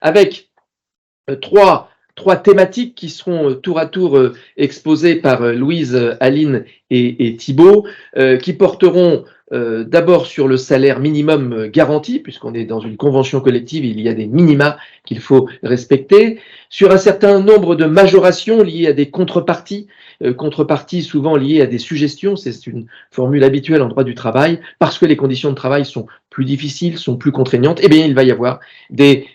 avec trois thématiques qui seront tour à tour exposées par Louise, Aline et Thibaut, qui porteront d'abord sur le salaire minimum garanti, puisqu'on est dans une convention collective, il y a des minima qu'il faut respecter, sur un certain nombre de majorations liées à des contreparties, contreparties souvent liées à des suggestions, c'est une formule habituelle en droit du travail, parce que les conditions de travail sont plus difficiles, sont plus contraignantes, eh bien il va y avoir des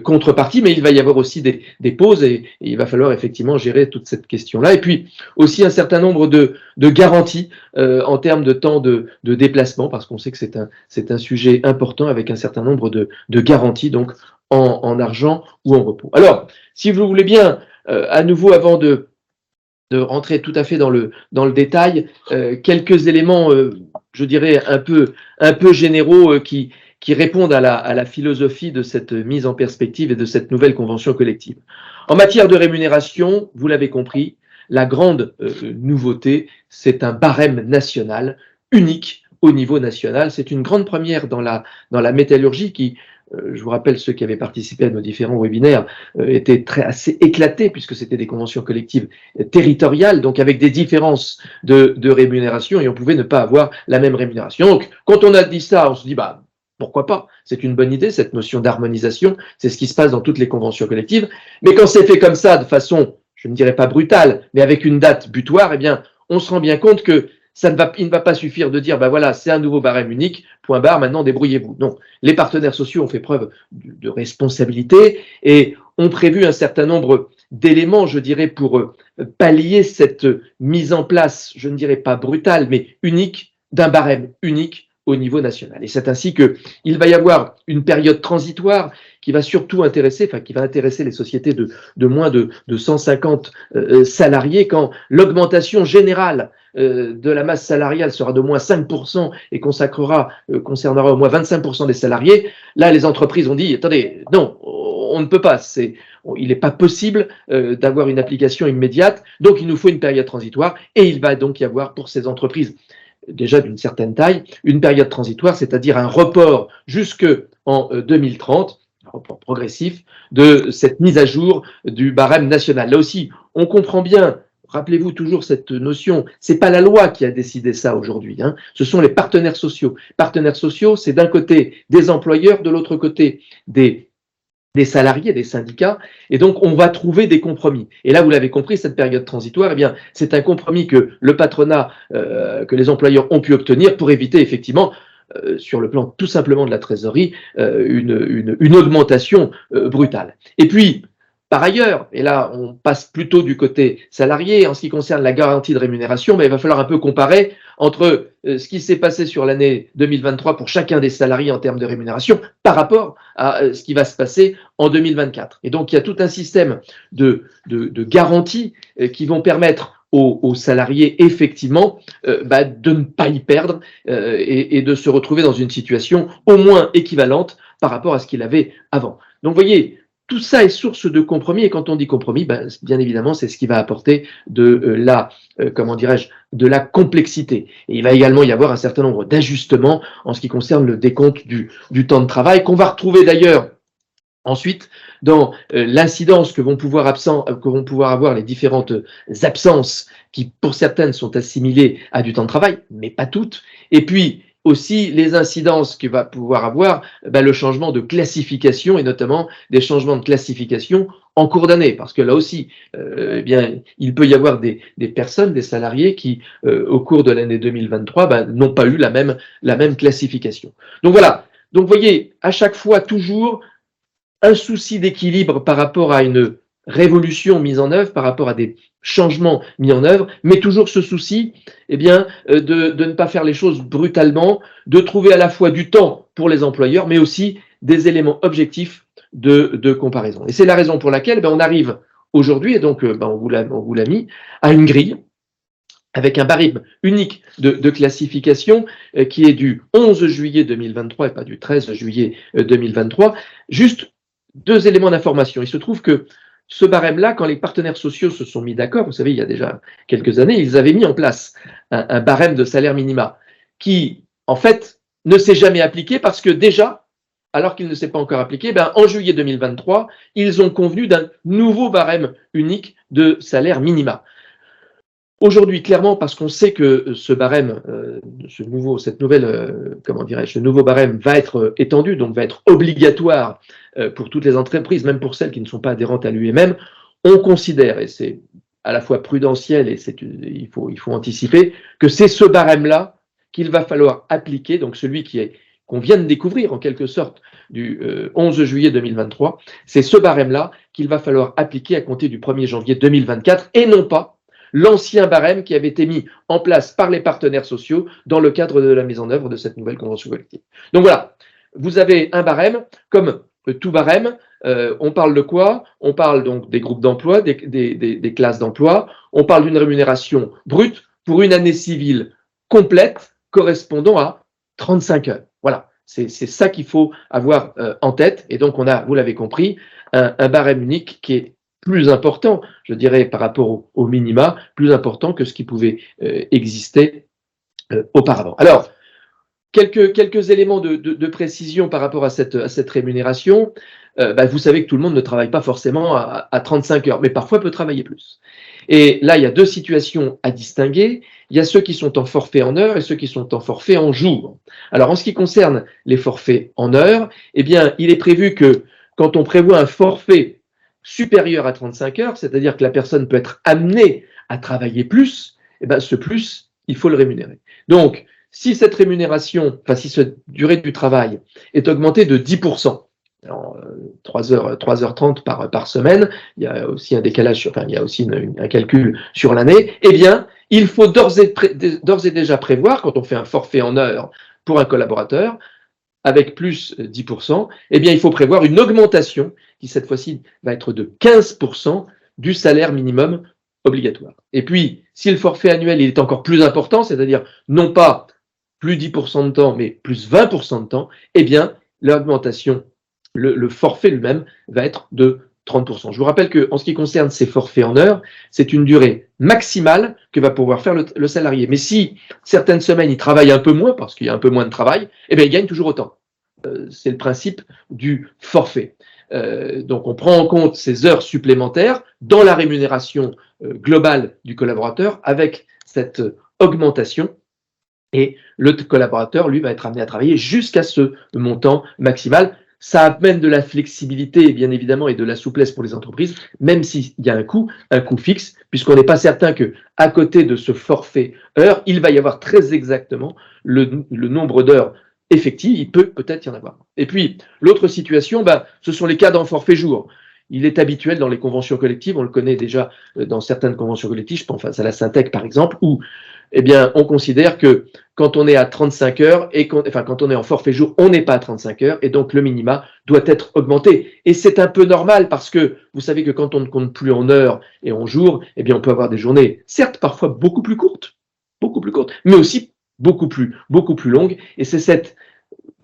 contreparties, mais il va y avoir aussi des pauses et il va falloir effectivement gérer toute cette question-là. Et puis aussi un certain nombre de garanties en termes de temps de déplacement, parce qu'on sait que c'est un sujet important avec un certain nombre de garanties, donc en argent ou en repos. Alors, si vous voulez bien, à nouveau, avant de rentrer tout à fait dans le détail, quelques éléments, je dirais, un peu généraux qui répondent à la philosophie de cette mise en perspective et de cette nouvelle convention collective. En matière de rémunération, vous l'avez compris, la grande nouveauté, c'est un barème national unique au niveau national. C'est une grande première dans la métallurgie qui, je vous rappelle, ceux qui avaient participé à nos différents webinaires étaient assez éclatés puisque c'était des conventions collectives territoriales, donc avec des différences de rémunération et on pouvait ne pas avoir la même rémunération. Donc, quand on a dit ça, on se dit, bah, pourquoi pas? C'est une bonne idée, cette notion d'harmonisation. C'est ce qui se passe dans toutes les conventions collectives. Mais quand c'est fait comme ça, de façon, je ne dirais pas brutale, mais avec une date butoir, eh bien, on se rend bien compte que il ne va pas suffire de dire, ben voilà, c'est un nouveau barème unique, point barre, maintenant débrouillez-vous. Non, les partenaires sociaux ont fait preuve de responsabilité et ont prévu un certain nombre d'éléments, je dirais, pour pallier cette mise en place, je ne dirais pas brutale, mais unique, d'un barème unique au niveau national. Et c'est ainsi qu'il va y avoir une période transitoire qui va surtout intéresser, qui va intéresser les sociétés de moins de 150 salariés, quand l'augmentation générale de la masse salariale sera d'au moins 5% et concernera au moins 25% des salariés. Là, les entreprises ont dit, attendez, non, on ne peut pas, il n'est pas possible d'avoir une application immédiate, donc il nous faut une période transitoire et il va donc y avoir pour ces entreprises déjà d'une certaine taille, une période transitoire, c'est-à-dire un report jusqu'en 2030, un report progressif de cette mise à jour du barème national. Là aussi, on comprend bien, rappelez-vous toujours cette notion, c'est pas la loi qui a décidé ça aujourd'hui, hein, ce sont les partenaires sociaux. Partenaires sociaux, c'est d'un côté des employeurs, de l'autre côté des salariés, des syndicats, et donc on va trouver des compromis. Et là, vous l'avez compris, cette période transitoire, eh bien, c'est un compromis que le patronat, que les employeurs ont pu obtenir pour éviter effectivement, sur le plan tout simplement de la trésorerie, une augmentation brutale. Et puis, par ailleurs, et là on passe plutôt du côté salarié, en ce qui concerne la garantie de rémunération, mais il va falloir un peu comparer entre ce qui s'est passé sur l'année 2023 pour chacun des salariés en termes de rémunération par rapport à ce qui va se passer en 2024. Et donc il y a tout un système de garanties qui vont permettre aux salariés effectivement de ne pas y perdre et de se retrouver dans une situation au moins équivalente par rapport à ce qu'il avait avant. Donc vous voyez, tout ça est source de compromis, et quand on dit compromis, bien évidemment, c'est ce qui va apporter de de la complexité. Et il va également y avoir un certain nombre d'ajustements en ce qui concerne le décompte du temps de travail, qu'on va retrouver d'ailleurs ensuite dans l'incidence que vont pouvoir avoir les différentes absences qui, pour certaines, sont assimilées à du temps de travail, mais pas toutes. Et puis, aussi les incidences que va pouvoir avoir le changement de classification et notamment des changements de classification en cours d'année, parce que là aussi, il peut y avoir des personnes, des salariés qui, au cours de l'année 2023, n'ont pas eu la même classification. Donc voilà. Donc vous voyez, à chaque fois, toujours un souci d'équilibre par rapport à une révolution mise en œuvre, par rapport à des changements mis en œuvre, mais toujours ce souci de ne pas faire les choses brutalement, de trouver à la fois du temps pour les employeurs, mais aussi des éléments objectifs de comparaison. Et c'est la raison pour laquelle on arrive aujourd'hui, et donc on vous l'a mis, à une grille avec un barème unique de classification qui est du 11 juillet 2023 et pas du 13 juillet 2023. Juste deux éléments d'information. Il se trouve que ce barème-là, quand les partenaires sociaux se sont mis d'accord, vous savez, il y a déjà quelques années, ils avaient mis en place un barème de salaire minima qui, en fait, ne s'est jamais appliqué parce que déjà, alors qu'il ne s'est pas encore appliqué, en juillet 2023, ils ont convenu d'un nouveau barème unique de salaire minima. Aujourd'hui, clairement, parce qu'on sait que ce barème, ce nouveau barème va être étendu, donc va être obligatoire pour toutes les entreprises, même pour celles qui ne sont pas adhérentes à l'UEMM, on considère, et c'est à la fois prudentiel et il faut anticiper, que c'est ce barème-là qu'il va falloir appliquer, donc celui qu'on vient de découvrir en quelque sorte du 11 juillet 2023, c'est ce barème-là qu'il va falloir appliquer à compter du 1er janvier 2024 et non pas l'ancien barème qui avait été mis en place par les partenaires sociaux dans le cadre de la mise en œuvre de cette nouvelle convention collective. Donc voilà, vous avez un barème, comme tout barème, on parle de quoi? On parle donc des groupes d'emploi, des classes d'emploi, on parle d'une rémunération brute pour une année civile complète correspondant à 35 heures. Voilà, c'est ça qu'il faut avoir en tête. Et donc on a, vous l'avez compris, un barème unique qui est plus important, je dirais, par rapport au minima, plus important que ce qui pouvait exister auparavant. Alors, quelques éléments de précision par rapport à cette rémunération. Vous savez que tout le monde ne travaille pas forcément à 35 heures, mais parfois peut travailler plus. Et là, il y a deux situations à distinguer. Il y a ceux qui sont en forfait en heures et ceux qui sont en forfait en jours. Alors, en ce qui concerne les forfaits en heures, eh bien, il est prévu que quand on prévoit un forfait supérieur à 35 heures, c'est-à-dire que la personne peut être amenée à travailler plus, ce plus, il faut le rémunérer. Donc, si cette rémunération, si cette durée du travail est augmentée de 10%, alors, 3h30 par semaine, il y a aussi un décalage, il y a aussi un calcul sur l'année, eh bien, il faut d'ores et déjà prévoir, quand on fait un forfait en heures pour un collaborateur, avec plus 10%, eh bien, il faut prévoir une augmentation qui, cette fois-ci, va être de 15% du salaire minimum obligatoire. Et puis, si le forfait annuel il est encore plus important, c'est-à-dire non pas plus 10% de temps, mais plus 20% de temps, eh bien, l'augmentation, le forfait lui-même va être de 30%. Je vous rappelle qu'en ce qui concerne ces forfaits en heures, c'est une durée maximale que va pouvoir faire le salarié. Mais si certaines semaines, il travaille un peu moins, parce qu'il y a un peu moins de travail, eh bien, il gagne toujours autant. C'est le principe du forfait. Donc, on prend en compte ces heures supplémentaires dans la rémunération globale du collaborateur avec cette augmentation. Et le collaborateur, lui, va être amené à travailler jusqu'à ce montant maximal. Ça amène de la flexibilité, bien évidemment, et de la souplesse pour les entreprises, même s'il y a un coût fixe, puisqu'on n'est pas certain qu'à côté de ce forfait heure, il va y avoir très exactement le nombre d'heures effectives. Il peut-être y en avoir. Et puis, l'autre situation, ce sont les cas d'un forfait jour. Il est habituel dans les conventions collectives, on le connaît déjà dans certaines conventions collectives, je pense à la Syntec par exemple, où on considère que quand on est à 35 heures, quand on est en forfait jour, on n'est pas à 35 heures, et donc le minima doit être augmenté. Et c'est un peu normal parce que vous savez que quand on ne compte plus en heures et en jours, on peut avoir des journées, certes parfois beaucoup plus courtes, mais aussi beaucoup plus longues. Et c'est cette,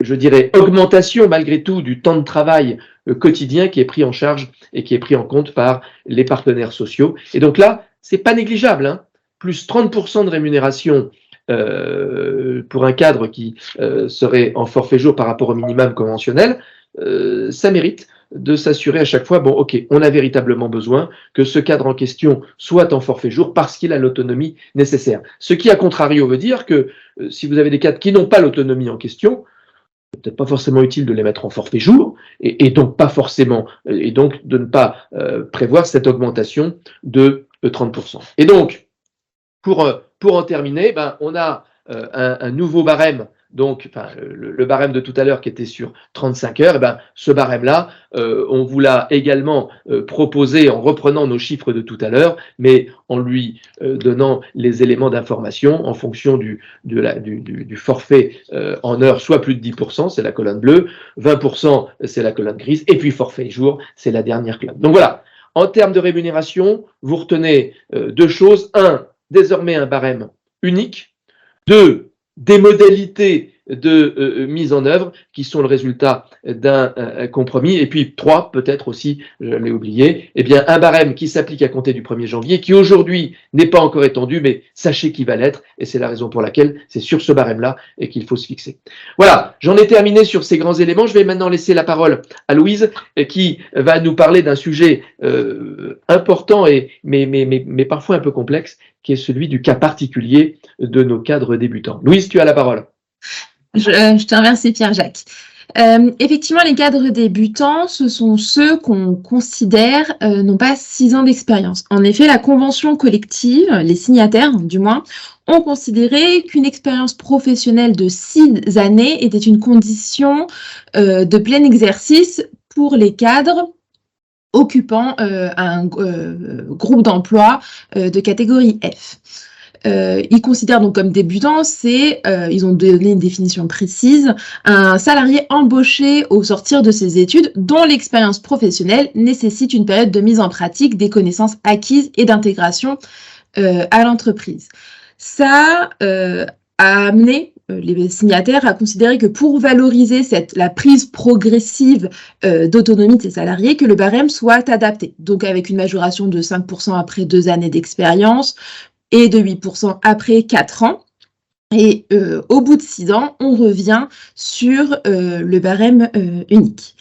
je dirais, augmentation malgré tout du temps de travail quotidien qui est pris en charge et qui est pris en compte par les partenaires sociaux. Et donc là, c'est pas négligeable, hein. Plus 30% de rémunération pour un cadre qui serait en forfait jour par rapport au minimum conventionnel, ça mérite de s'assurer à chaque fois, on a véritablement besoin que ce cadre en question soit en forfait jour parce qu'il a l'autonomie nécessaire. Ce qui, à contrario, veut dire que si vous avez des cadres qui n'ont pas l'autonomie en question, c'est peut-être pas forcément utile de les mettre en forfait jour et donc de ne pas prévoir cette augmentation de 30%. Et donc, pour en terminer, on a un nouveau barème, donc le barème de tout à l'heure qui était sur 35 heures, ce barème-là, on vous l'a également proposé en reprenant nos chiffres de tout à l'heure, mais en lui donnant les éléments d'information en fonction du forfait en heures, soit plus de 10%, c'est la colonne bleue, 20%, c'est la colonne grise, et puis forfait jour, c'est la dernière colonne. Donc voilà, en termes de rémunération, vous retenez deux choses. Un, désormais un barème unique. Deux, des modalités de mise en œuvre qui sont le résultat d'un compromis. Et puis 3, peut-être aussi, je l'ai oublié, eh bien un barème qui s'applique à compter du 1er janvier, qui aujourd'hui n'est pas encore étendu, mais sachez qu'il va l'être, et c'est la raison pour laquelle c'est sur ce barème-là et qu'il faut se fixer. Voilà, j'en ai terminé sur ces grands éléments. Je vais maintenant laisser la parole à Louise, qui va nous parler d'un sujet important, mais parfois un peu complexe, qui est celui du cas particulier de nos cadres débutants. Louise, tu as la parole. Je te remercie, Pierre-Jacques. Effectivement, les cadres débutants, ce sont ceux qu'on considère n'ont pas 6 ans d'expérience. En effet, la convention collective, les signataires du moins, ont considéré qu'une expérience professionnelle de 6 années était une condition de plein exercice pour les cadres occupant un groupe d'emploi de catégorie F. Ils considèrent donc comme débutant, ils ont donné une définition précise, un salarié embauché au sortir de ses études dont l'expérience professionnelle nécessite une période de mise en pratique des connaissances acquises et d'intégration à l'entreprise. Ça a amené les signataires à considérer que pour valoriser la prise progressive d'autonomie de ces salariés, que le barème soit adapté, donc avec une majoration de 5% après 2 années d'expérience, et de 8% après 4 ans. Et au bout de 6 ans, on revient sur le barème unique.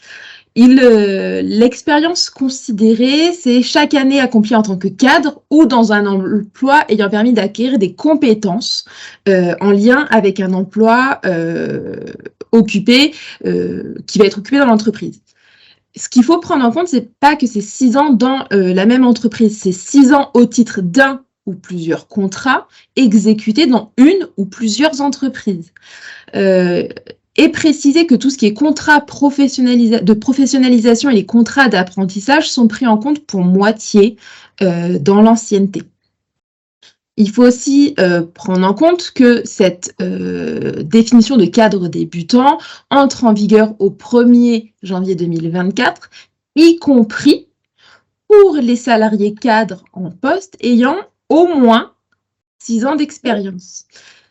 L'expérience considérée, c'est chaque année accomplie en tant que cadre ou dans un emploi ayant permis d'acquérir des compétences en lien avec un emploi occupé, qui va être occupé dans l'entreprise. Ce qu'il faut prendre en compte, c'est pas que c'est 6 ans dans la même entreprise, c'est 6 ans au titre d'un ou plusieurs contrats exécutés dans une ou plusieurs entreprises. Et préciser que tout ce qui est contrat de professionnalisation et les contrats d'apprentissage sont pris en compte pour moitié dans l'ancienneté. Il faut aussi prendre en compte que cette définition de cadre débutant entre en vigueur au 1er janvier 2024, y compris pour les salariés cadres en poste ayant au moins 6 ans d'expérience.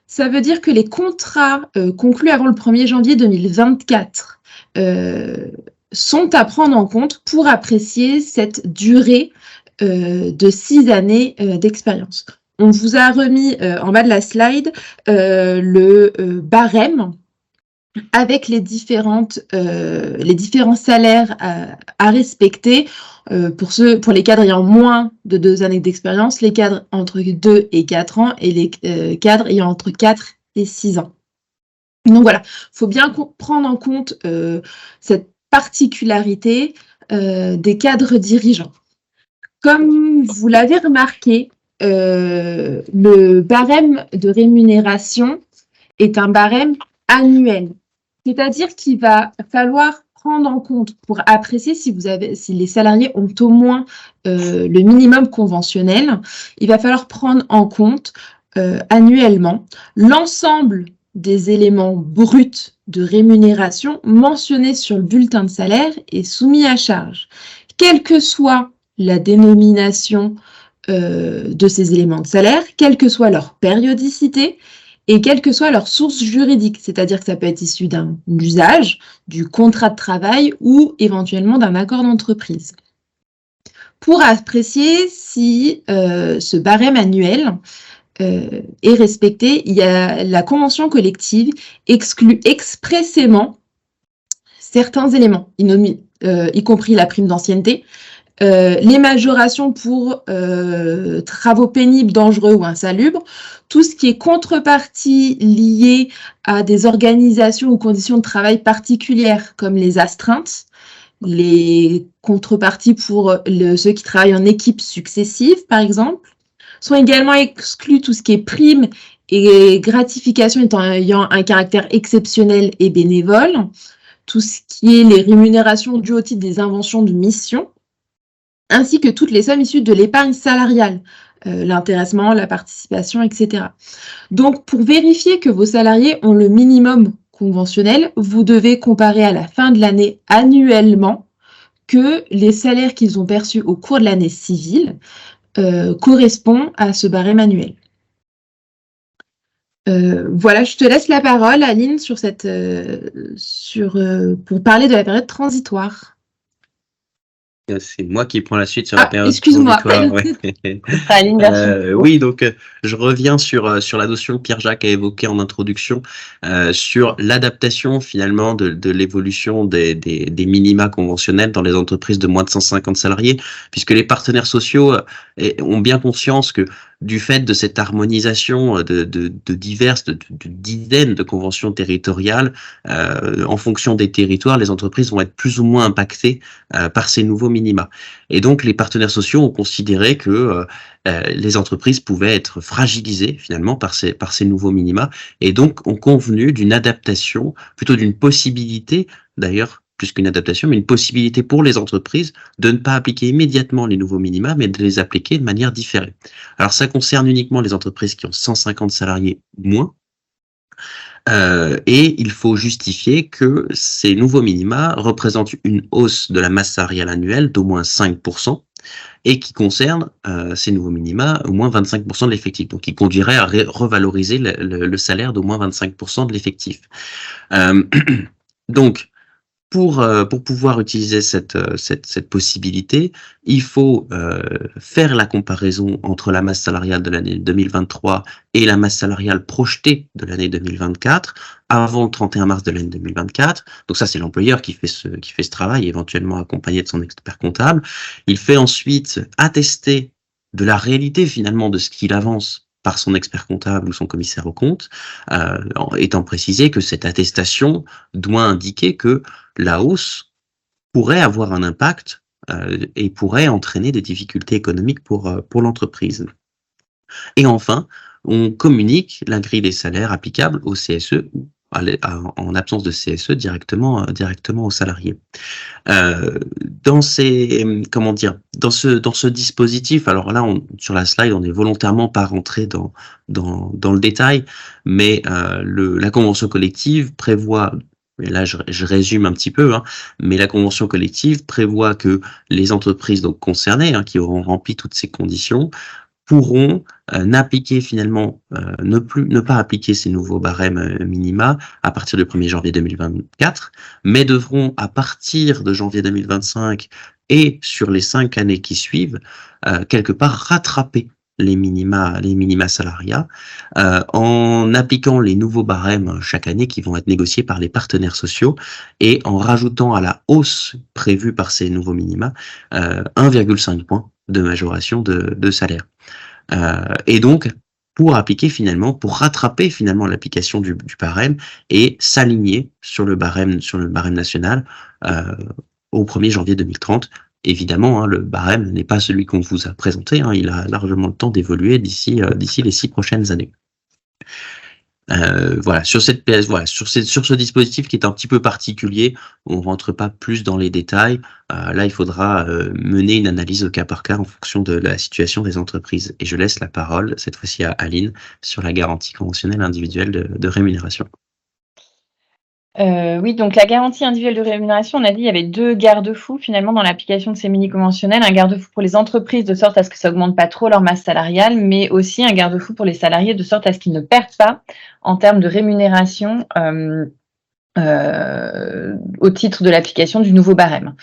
Ça veut dire que les contrats conclus avant le 1er janvier 2024 sont à prendre en compte pour apprécier cette durée de 6 années d'expérience. On vous a remis en bas de la slide le barème avec les différents salaires à respecter pour les cadres ayant moins de 2 années d'expérience, les cadres entre 2 et 4 ans et les cadres ayant entre 4 et 6 ans. Donc voilà, il faut bien prendre en compte cette particularité des cadres dirigeants. Comme vous l'avez remarqué, le barème de rémunération est un barème annuel. C'est-à-dire qu'il va falloir prendre en compte pour apprécier si les salariés ont au moins le minimum conventionnel, il va falloir prendre en compte annuellement l'ensemble des éléments bruts de rémunération mentionnés sur le bulletin de salaire et soumis à charge, quelle que soit la dénomination de ces éléments de salaire, quelle que soit leur périodicité, et quelle que soit leur source juridique, c'est-à-dire que ça peut être issu d'un usage, du contrat de travail ou éventuellement d'un accord d'entreprise. Pour apprécier si ce barème annuel est respecté, il y a la convention collective exclut expressément certains éléments, y compris la prime d'ancienneté, les majorations pour travaux pénibles, dangereux ou insalubres, tout ce qui est contrepartie liée à des organisations ou conditions de travail particulières comme les astreintes, les contreparties pour ceux qui travaillent en équipe successive, par exemple, sont également exclus tout ce qui est primes et gratifications ayant un caractère exceptionnel et bénévole, tout ce qui est les rémunérations dues au titre des inventions de mission, ainsi que toutes les sommes issues de l'épargne salariale, l'intéressement, la participation, etc. Donc, pour vérifier que vos salariés ont le minimum conventionnel, vous devez comparer à la fin de l'année annuellement que les salaires qu'ils ont perçus au cours de l'année civile correspondent à ce barème annuel. Voilà, je te laisse la parole, Aline, pour parler de la période transitoire. C'est moi qui prends la suite sur la période excuse-moi. transitoire. Ouais. Oui, donc je reviens sur la notion que Pierre-Jacques a évoquée en introduction, sur l'adaptation finalement de l'évolution des minima conventionnels dans les entreprises de moins de 150 salariés, puisque les partenaires sociaux ont bien conscience que du fait de cette harmonisation de diverses, de dizaines de conventions territoriales, en fonction des territoires, les entreprises vont être plus ou moins impactées par ces nouveaux minima. Et donc, les partenaires sociaux ont considéré que les entreprises pouvaient être fragilisées finalement par ces nouveaux minima, et donc ont convenu d'une adaptation, plutôt d'une possibilité, d'ailleurs, plus qu'une adaptation, mais une possibilité pour les entreprises de ne pas appliquer immédiatement les nouveaux minima, mais de les appliquer de manière différée. Alors, ça concerne uniquement les entreprises qui ont 150 salariés ou moins, et il faut justifier que ces nouveaux minima représentent une hausse de la masse salariale annuelle d'au moins 5%, et qui concernent ces nouveaux minima au moins 25% de l'effectif, donc qui conduirait à revaloriser le salaire d'au moins 25% de l'effectif. Donc, pour pouvoir utiliser cette possibilité, il faut faire la comparaison entre la masse salariale de l'année 2023 et la masse salariale projetée de l'année 2024 avant le 31 mars de l'année 2024. Donc ça, c'est l'employeur qui fait ce travail, éventuellement accompagné de son expert comptable. Il fait ensuite attester de la réalité finalement de ce qu'il avance par son expert comptable ou son commissaire aux comptes, étant précisé que cette attestation doit indiquer que la hausse pourrait avoir un impact et pourrait entraîner des difficultés économiques pour l'entreprise. Et enfin, on communique la grille des salaires applicable au CSE ou en absence de CSE directement aux salariés. Dans ce dispositif, alors là, sur la slide, on n'est volontairement pas rentré dans le détail, mais la convention collective prévoit, et là je résume un petit peu, mais la convention collective prévoit que les entreprises donc concernées, qui auront rempli toutes ces conditions, pourront n'appliquer finalement, ne pas appliquer ces nouveaux barèmes minima à partir du 1er janvier 2024, mais devront à partir de janvier 2025 et sur les 5 années qui suivent, quelque part rattraper les minima salariat en appliquant les nouveaux barèmes chaque année qui vont être négociés par les partenaires sociaux et en rajoutant à la hausse prévue par ces nouveaux minima 1,5 point de majoration de salaire. Et donc, pour rattraper finalement l'application du barème et s'aligner sur le barème national au 1er janvier 2030. Évidemment, le barème n'est pas celui qu'on vous a présenté, il a largement le temps d'évoluer d'ici les 6 prochaines années. Voilà, sur ce dispositif qui est un petit peu particulier, on rentre pas plus dans les détails. Là, il faudra mener une analyse au cas par cas en fonction de la situation des entreprises. Et je laisse la parole, cette fois-ci à Aline, sur la garantie conventionnelle individuelle de rémunération. Oui, donc la garantie individuelle de rémunération, on a dit il y avait 2 garde-fous finalement dans l'application de ces mini-conventionnels. Un garde-fou pour les entreprises de sorte à ce que ça augmente pas trop leur masse salariale, mais aussi un garde-fou pour les salariés de sorte à ce qu'ils ne perdent pas en termes de rémunération au titre de l'application du nouveau barème.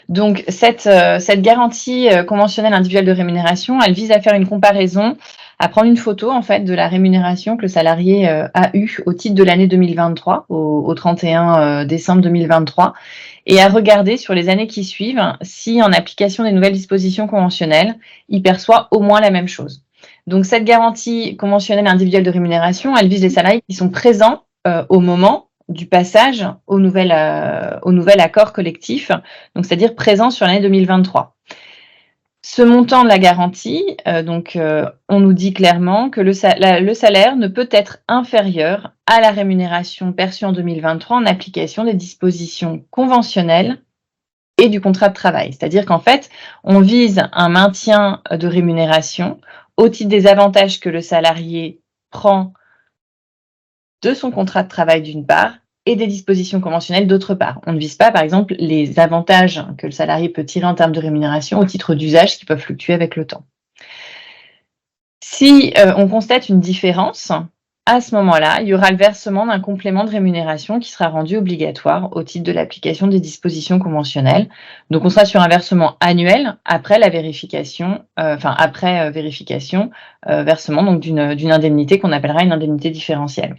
Donc cette garantie conventionnelle individuelle de rémunération, elle vise à faire une comparaison, à prendre une photo en fait de la rémunération que le salarié a eue au titre de l'année 2023, au 31 décembre 2023, et à regarder sur les années qui suivent si en application des nouvelles dispositions conventionnelles, il perçoit au moins la même chose. Donc cette garantie conventionnelle individuelle de rémunération, elle vise les salariés qui sont présents au moment du passage au nouvel accord collectif, donc c'est-à-dire présent sur l'année 2023. Ce montant de la garantie, on nous dit clairement que le salaire ne peut être inférieur à la rémunération perçue en 2023 en application des dispositions conventionnelles et du contrat de travail. C'est-à-dire qu'en fait, on vise un maintien de rémunération au titre des avantages que le salarié prend de son contrat de travail d'une part et des dispositions conventionnelles d'autre part. On ne vise pas, par exemple, les avantages que le salarié peut tirer en termes de rémunération au titre d'usage qui peuvent fluctuer avec le temps. Si on constate une différence à ce moment-là, il y aura le versement d'un complément de rémunération qui sera rendu obligatoire au titre de l'application des dispositions conventionnelles. Donc, on sera sur un versement annuel après la vérification, versement donc d'une indemnité qu'on appellera une indemnité différentielle.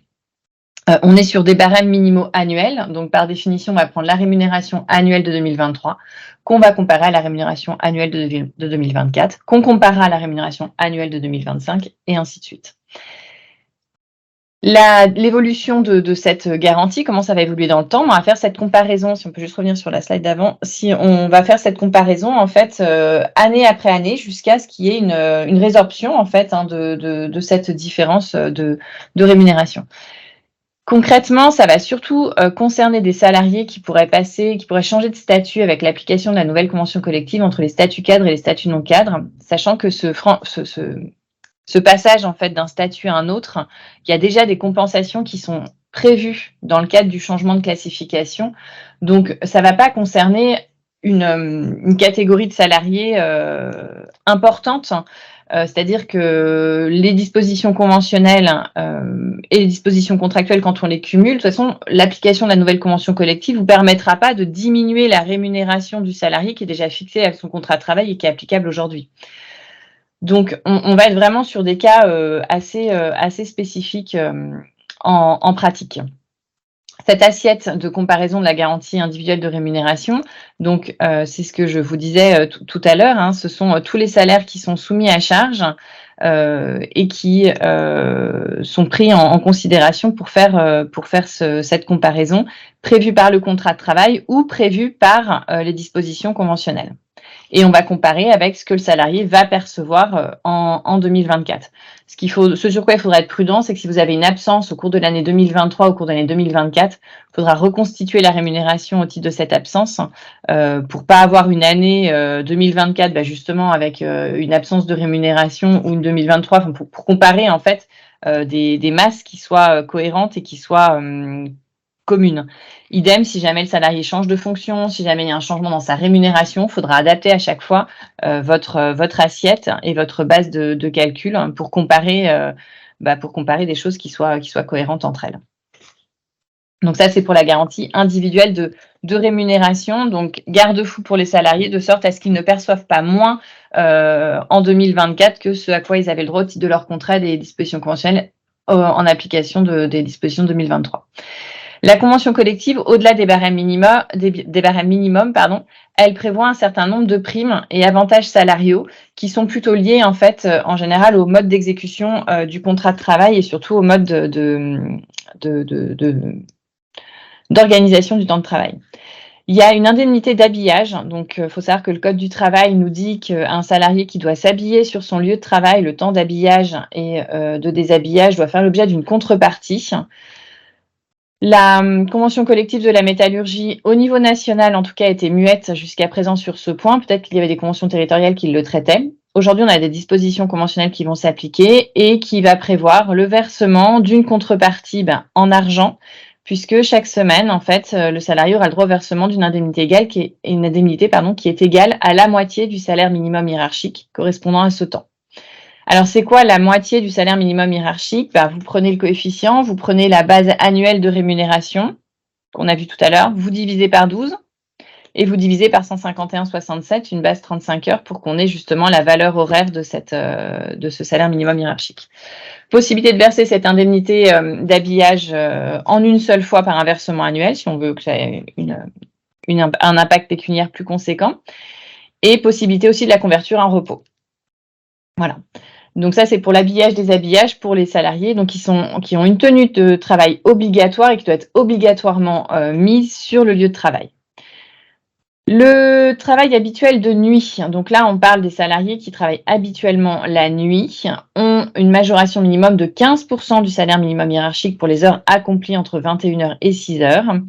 On est sur des barèmes minimaux annuels, donc par définition, on va prendre la rémunération annuelle de 2023, qu'on va comparer à la rémunération annuelle de 2024, qu'on comparera à la rémunération annuelle de 2025, et ainsi de suite. L'évolution de cette garantie, comment ça va évoluer dans le temps? On va faire cette comparaison, si on peut juste revenir sur la slide d'avant, si on va faire cette comparaison en fait année après année jusqu'à ce qu'il y ait une résorption en fait de cette différence de rémunération. Concrètement, ça va surtout concerner des salariés qui pourraient changer de statut avec l'application de la nouvelle convention collective entre les statuts cadres et les statuts non cadres, sachant que ce passage en fait d'un statut à un autre, il y a déjà des compensations qui sont prévues dans le cadre du changement de classification. Donc, ça ne va pas concerner une catégorie de salariés importante. C'est-à-dire que les dispositions conventionnelles et les dispositions contractuelles, quand on les cumule, de toute façon, l'application de la nouvelle convention collective ne vous permettra pas de diminuer la rémunération du salarié qui est déjà fixée avec son contrat de travail et qui est applicable aujourd'hui. Donc, on va être vraiment sur des cas assez spécifiques en pratique. Cette assiette de comparaison de la garantie individuelle de rémunération, donc c'est ce que je vous disais tout à l'heure, hein, ce sont tous les salaires qui sont soumis à charge et qui sont pris en considération pour faire cette comparaison prévue par le contrat de travail ou prévue par les dispositions conventionnelles. Et on va comparer avec ce que le salarié va percevoir en 2024. Ce sur quoi il faudra être prudent, c'est que si vous avez une absence au cours de l'année 2023, au cours de l'année 2024, il faudra reconstituer la rémunération au titre de cette absence pour pas avoir une année 2024 justement avec une absence de rémunération ou une 2023, pour comparer en fait des masses qui soient cohérentes et qui soient communes. Idem, si jamais le salarié change de fonction, si jamais il y a un changement dans sa rémunération, il faudra adapter à chaque fois votre assiette et votre base de calcul pour comparer des choses qui soient cohérentes entre elles. Donc ça, c'est pour la garantie individuelle de rémunération. Donc, garde-fou pour les salariés, de sorte à ce qu'ils ne perçoivent pas moins en 2024 que ce à quoi ils avaient le droit au titre de leur contrat des dispositions conventionnelles en application des dispositions de 2023. La convention collective, au-delà des barèmes minimums, elle prévoit un certain nombre de primes et avantages salariaux qui sont plutôt liés en fait, en général, au mode d'exécution du contrat de travail et surtout au mode d'organisation du temps de travail. Il y a une indemnité d'habillage, donc il faut savoir que le Code du travail nous dit qu'un salarié qui doit s'habiller sur son lieu de travail, le temps d'habillage et de déshabillage doit faire l'objet d'une contrepartie. La convention collective de la métallurgie, au niveau national, en tout cas, était muette jusqu'à présent sur ce point. Peut-être qu'il y avait des conventions territoriales qui le traitaient. Aujourd'hui, on a des dispositions conventionnelles qui vont s'appliquer et qui va prévoir le versement d'une contrepartie en argent, puisque chaque semaine, en fait, le salarié aura le droit au versement d'une indemnité qui est égale à la moitié du salaire minimum hiérarchique correspondant à ce temps. Alors, c'est quoi la moitié du salaire minimum hiérarchique? Vous prenez le coefficient, vous prenez la base annuelle de rémunération, qu'on a vu tout à l'heure, vous divisez par 12 et vous divisez par 151,67, une base 35 heures, pour qu'on ait justement la valeur horaire de ce salaire minimum hiérarchique. Possibilité de verser cette indemnité d'habillage en une seule fois par un versement annuel, si on veut que ça ait un impact pécuniaire plus conséquent. Et possibilité aussi de la convertir en repos. Voilà. Donc ça, c'est pour l'habillage, déshabillage pour les salariés qui ont une tenue de travail obligatoire et qui doit être obligatoirement mise sur le lieu de travail. Le travail habituel de nuit, donc là, on parle des salariés qui travaillent habituellement la nuit, ont une majoration minimum de 15% du salaire minimum hiérarchique pour les heures accomplies entre 21h et 6h.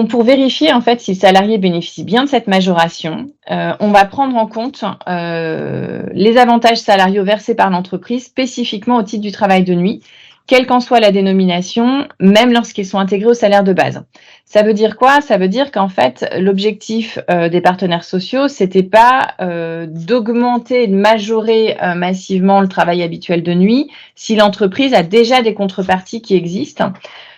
Pour vérifier en fait si le salarié bénéficie bien de cette majoration, on va prendre en compte les avantages salariaux versés par l'entreprise spécifiquement au titre du travail de nuit quelle qu'en soit la dénomination, même lorsqu'ils sont intégrés au salaire de base. Ça veut dire quoi? Ça veut dire qu'en fait, l'objectif des partenaires sociaux, c'était pas d'augmenter, de majorer massivement le travail habituel de nuit si l'entreprise a déjà des contreparties qui existent.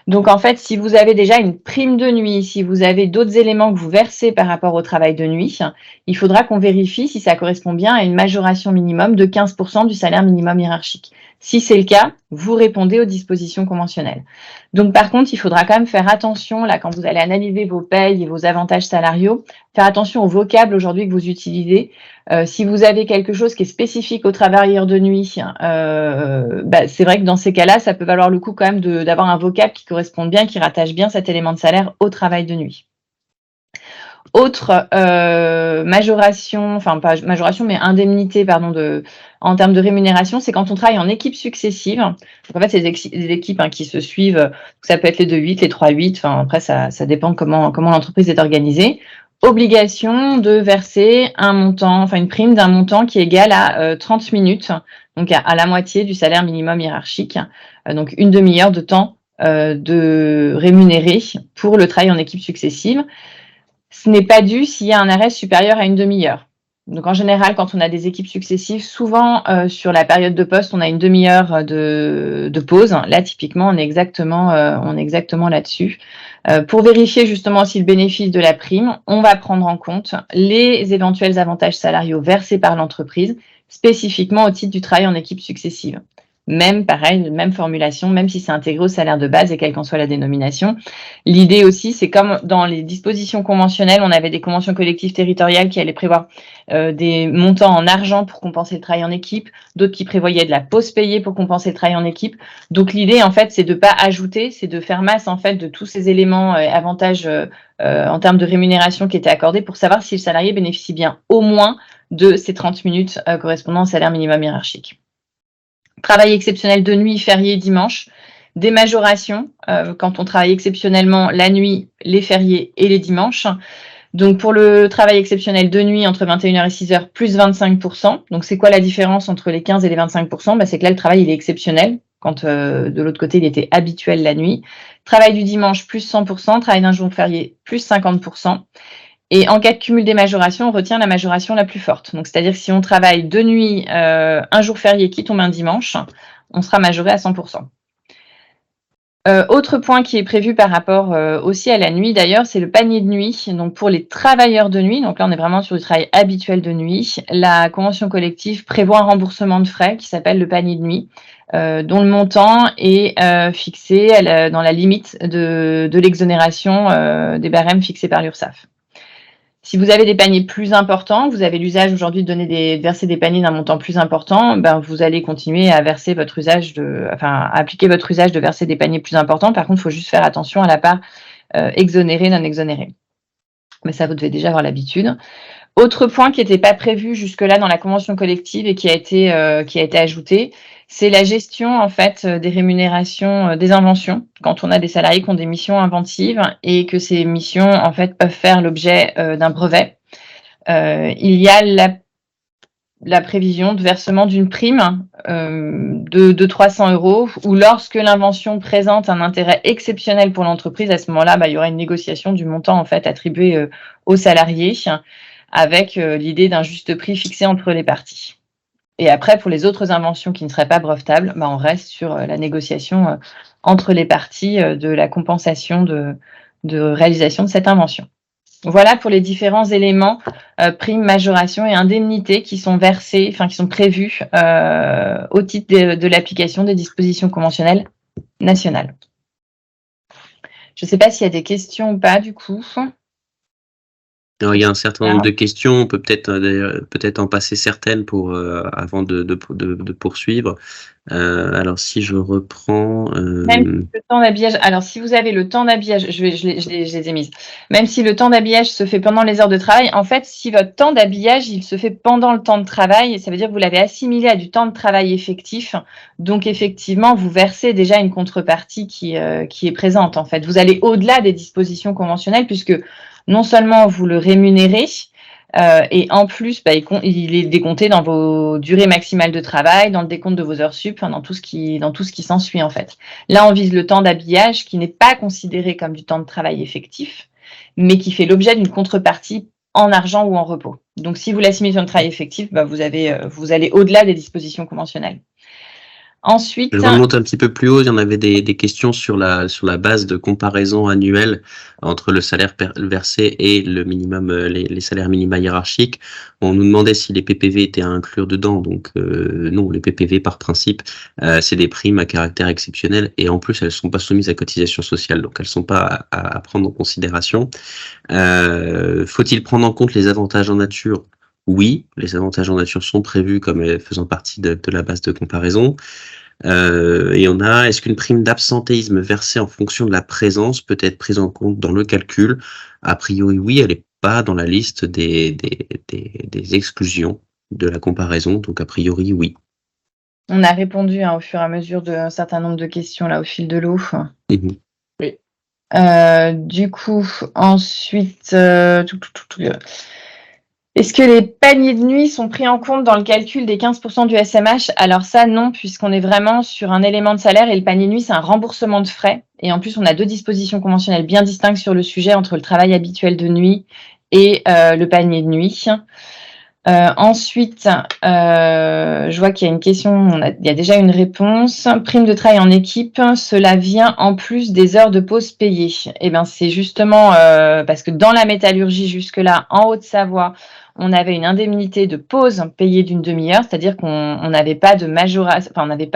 Donc, en fait, si vous avez déjà une prime de nuit, si vous avez d'autres éléments que vous versez par rapport au travail de nuit, il faudra qu'on vérifie si ça correspond bien à une majoration minimum de 15% du salaire minimum hiérarchique. Si c'est le cas, vous répondez aux dispositions conventionnelles. Donc, par contre, il faudra quand même faire attention, là, quand vous allez analyser vos payes et vos avantages salariaux, faire attention au vocable aujourd'hui que vous utilisez. Si vous avez quelque chose qui est spécifique aux travailleurs de nuit, c'est vrai que dans ces cas-là, ça peut valoir le coup quand même d'avoir un vocable qui corresponde bien, qui rattache bien cet élément de salaire au travail de nuit. Autre majoration, enfin pas majoration, mais indemnité, pardon, en termes de rémunération, c'est quand on travaille en équipes successives. Donc en fait, c'est des équipes qui se suivent. Ça peut être les 2-8, les 3-8. Enfin après, ça dépend comment l'entreprise est organisée. Obligation de verser un montant, enfin une prime d'un montant qui est égal à 30 minutes, donc à la moitié du salaire minimum hiérarchique, donc une demi-heure de temps de rémunéré pour le travail en équipe successive. Ce n'est pas dû s'il y a un arrêt supérieur à une demi-heure. Donc en général, quand on a des équipes successives, souvent sur la période de poste, on a une demi-heure de pause. Là, typiquement, on est exactement là-dessus. Pour vérifier justement aussi le bénéfice de la prime, on va prendre en compte les éventuels avantages salariaux versés par l'entreprise, spécifiquement au titre du travail en équipe successive. Même pareil, même formulation, même si c'est intégré au salaire de base et quelle qu'en soit la dénomination. L'idée aussi, c'est comme dans les dispositions conventionnelles, on avait des conventions collectives territoriales qui allaient prévoir des montants en argent pour compenser le travail en équipe, d'autres qui prévoyaient de la pause payée pour compenser le travail en équipe. Donc l'idée, en fait, c'est de pas ajouter, c'est de faire masse en fait de tous ces éléments avantages en termes de rémunération qui étaient accordés pour savoir si le salarié bénéficie bien au moins de ces 30 minutes correspondant au salaire minimum hiérarchique. Travail exceptionnel de nuit, férié, dimanche. Des majorations quand on travaille exceptionnellement la nuit, les fériés et les dimanches. Donc pour le travail exceptionnel de nuit entre 21h et 6h, plus 25%. Donc c'est quoi la différence entre les 15 et les 25%? C'est que là, le travail il est exceptionnel, quand de l'autre côté, il était habituel la nuit. Travail du dimanche, plus 100%. Travail d'un jour férié, plus 50%. Et en cas de cumul des majorations, on retient la majoration la plus forte. Donc, c'est-à-dire que si on travaille de nuit, un jour férié qui tombe un dimanche, on sera majoré à 100%. Autre point qui est prévu par rapport aussi à la nuit d'ailleurs, c'est le panier de nuit. Donc, pour les travailleurs de nuit, donc là, on est vraiment sur du travail habituel de nuit, la convention collective prévoit un remboursement de frais qui s'appelle le panier de nuit, dont le montant est fixé dans la limite de l'exonération des barèmes fixés par l'URSSAF. Si vous avez des paniers plus importants, vous avez l'usage aujourd'hui de verser des paniers d'un montant plus important, vous allez continuer à verser votre usage à appliquer votre usage de verser des paniers plus importants. Par contre, il faut juste faire attention à la part exonérée, non exonérée. Mais ça, vous devez déjà avoir l'habitude. Autre point qui n'était pas prévu jusque-là dans la convention collective et qui a été ajouté, c'est la gestion en fait des rémunérations des inventions. Quand on a des salariés qui ont des missions inventives et que ces missions en fait peuvent faire l'objet d'un brevet, il y a la prévision de versement d'une prime de 300 € ou lorsque l'invention présente un intérêt exceptionnel pour l'entreprise, à ce moment-là, il y aura une négociation du montant en fait attribué aux salariés avec l'idée d'un juste prix fixé entre les parties. Et après, pour les autres inventions qui ne seraient pas brevetables, on reste sur la négociation entre les parties de la compensation de réalisation de cette invention. Voilà pour les différents éléments, primes, majorations et indemnités qui sont versés, qui sont prévus au titre de l'application des dispositions conventionnelles nationales. Je ne sais pas s'il y a des questions ou pas, du coup. Alors, il y a un certain nombre de questions, on peut peut-être en passer certaines avant de poursuivre. Alors, si je reprends... Même le temps d'habillage, alors si vous avez le temps d'habillage, je les ai mises. Même si le temps d'habillage se fait pendant les heures de travail, en fait, si votre temps d'habillage, il se fait pendant le temps de travail, ça veut dire que vous l'avez assimilé à du temps de travail effectif. Donc, effectivement, vous versez déjà une contrepartie qui est présente, en fait. Vous allez au-delà des dispositions conventionnelles puisque non seulement vous le rémunérez, Et en plus, il est décompté dans vos durées maximales de travail, dans le décompte de vos heures sup, dans tout ce qui s'ensuit en fait. Là, on vise le temps d'habillage qui n'est pas considéré comme du temps de travail effectif, mais qui fait l'objet d'une contrepartie en argent ou en repos. Donc, si vous l'assimilez sur le travail effectif, vous allez au-delà des dispositions conventionnelles. Ensuite, je remonte un petit peu plus haut, il y en avait des questions sur la base de comparaison annuelle entre le salaire versé et le minimum, les salaires minima hiérarchiques. On nous demandait si les PPV étaient à inclure dedans, donc non, les PPV par principe, c'est des primes à caractère exceptionnel et en plus elles sont pas soumises à cotisation sociale, donc elles sont pas à prendre en considération. Faut-il prendre en compte les avantages en nature? Oui, les avantages en nature sont prévus comme faisant partie de la base de comparaison. Et on a, est-ce qu'une prime d'absentéisme versée en fonction de la présence peut être prise en compte dans le calcul? A priori, oui, elle n'est pas dans la liste des exclusions de la comparaison, donc a priori, oui. On a répondu au fur et à mesure d'un certain nombre de questions là au fil de l'eau. Mmh. Oui. Du coup, ensuite, est-ce que les paniers de nuit sont pris en compte dans le calcul des 15% du SMH? Alors ça, non, puisqu'on est vraiment sur un élément de salaire et le panier de nuit, c'est un remboursement de frais. Et en plus, on a 2 dispositions conventionnelles bien distinctes sur le sujet entre le travail habituel de nuit et le panier de nuit. Ensuite, je vois qu'il y a une question, il y a déjà une réponse. Prime de travail en équipe, cela vient en plus des heures de pause payées. Eh bien, c'est justement parce que dans la métallurgie, jusque-là, en Haute-Savoie, on avait une indemnité de pause payée d'une demi-heure, c'est-à-dire qu'on n'avait pas de majoration, enfin, on n'avait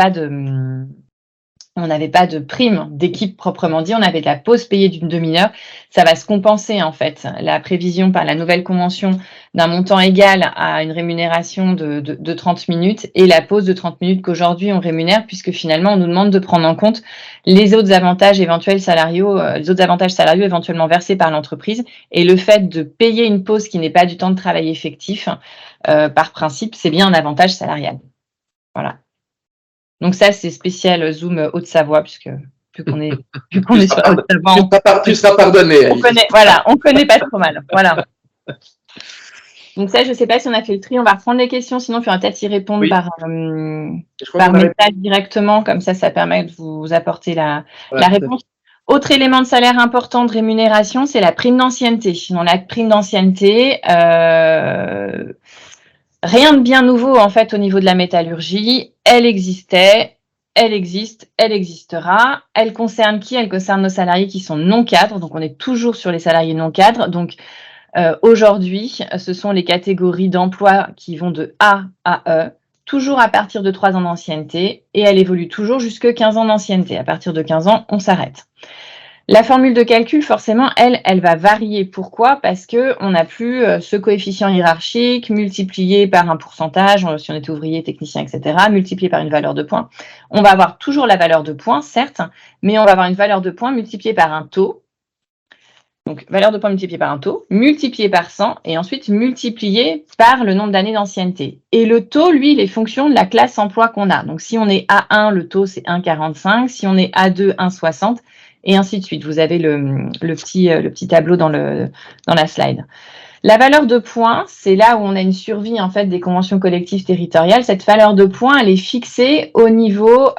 pas de prime d'équipe proprement dit, on avait de la pause payée d'une demi-heure. Ça va se compenser en fait, la prévision par la nouvelle convention d'un montant égal à une rémunération de 30 minutes et la pause de 30 minutes qu'aujourd'hui on rémunère puisque finalement on nous demande de prendre en compte les autres avantages éventuels salariaux, éventuellement versés par l'entreprise et le fait de payer une pause qui n'est pas du temps de travail effectif, par principe, c'est bien un avantage salarial. Voilà. Donc ça, c'est spécial Zoom Haute-Savoie, puisque vu qu'on est sur Haute-Savoie, tu seras pardonné. On connaît pas trop mal. Voilà. Donc ça, je ne sais pas si on a fait le tri. On va reprendre les questions, sinon il faudra peut-être y répondre par message directement, comme ça permet de vous apporter la réponse. Autre élément de salaire important de rémunération, c'est la prime d'ancienneté. Dans la prime d'ancienneté, rien de bien nouveau en fait au niveau de la métallurgie. Elle existait, elle existe, elle existera. Elle concerne qui? Elle concerne nos salariés qui sont non cadres. Donc on est toujours sur les salariés non cadres. Donc aujourd'hui, ce sont les catégories d'emploi qui vont de A à E, toujours à partir de 3 ans d'ancienneté, et elle évolue toujours jusque 15 ans d'ancienneté. À partir de 15 ans, on s'arrête. La formule de calcul, forcément, elle va varier. Pourquoi? Parce qu'on n'a plus ce coefficient hiérarchique multiplié par un pourcentage, si on était ouvrier, technicien, etc., multiplié par une valeur de points. On va avoir toujours la valeur de points, certes, mais on va avoir une valeur de points multipliée par un taux. Donc, valeur de points multipliée par un taux, multiplié par 100, et ensuite multiplié par le nombre d'années d'ancienneté. Et le taux, lui, il est fonction de la classe emploi qu'on a. Donc, si on est A1, le taux, c'est 1,45. Si on est A2, 1,60. Et ainsi de suite. Vous avez le petit tableau dans la slide. La valeur de points, c'est là où on a une survie en fait des conventions collectives territoriales. Cette valeur de points, elle est fixée au niveau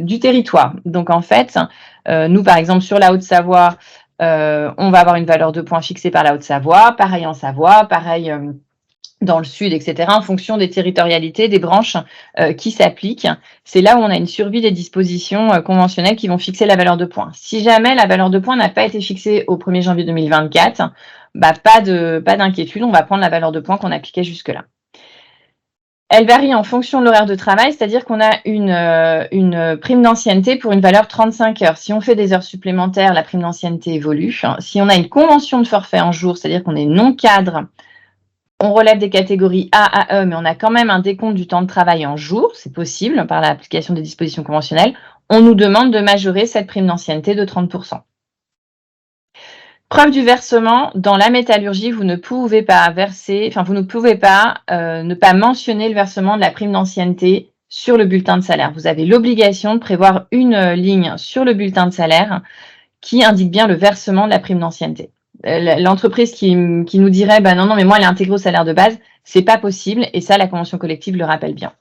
du territoire. Donc en fait, nous par exemple sur la Haute-Savoie, on va avoir une valeur de points fixée par la Haute-Savoie, pareil en Savoie, pareil dans le sud, etc., en fonction des territorialités, des branches qui s'appliquent. C'est là où on a une survie des dispositions conventionnelles qui vont fixer la valeur de points. Si jamais la valeur de points n'a pas été fixée au 1er janvier 2024, pas d'inquiétude, on va prendre la valeur de points qu'on appliquait jusque-là. Elle varie en fonction de l'horaire de travail, c'est-à-dire qu'on a une prime d'ancienneté pour une valeur 35 heures. Si on fait des heures supplémentaires, la prime d'ancienneté évolue. Si on a une convention de forfait en jour, c'est-à-dire qu'on est non cadre, on relève des catégories A à E, mais on a quand même un décompte du temps de travail en jour, c'est possible par l'application des dispositions conventionnelles. On nous demande de majorer cette prime d'ancienneté de 30%. Preuve du versement, dans la métallurgie, vous ne pouvez pas ne pas mentionner le versement de la prime d'ancienneté sur le bulletin de salaire. Vous avez l'obligation de prévoir une ligne sur le bulletin de salaire qui indique bien le versement de la prime d'ancienneté. l'entreprise qui nous dirait bah non, mais moi, elle est intégrée au salaire de base, c'est pas possible. Et ça, la convention collective le rappelle bien.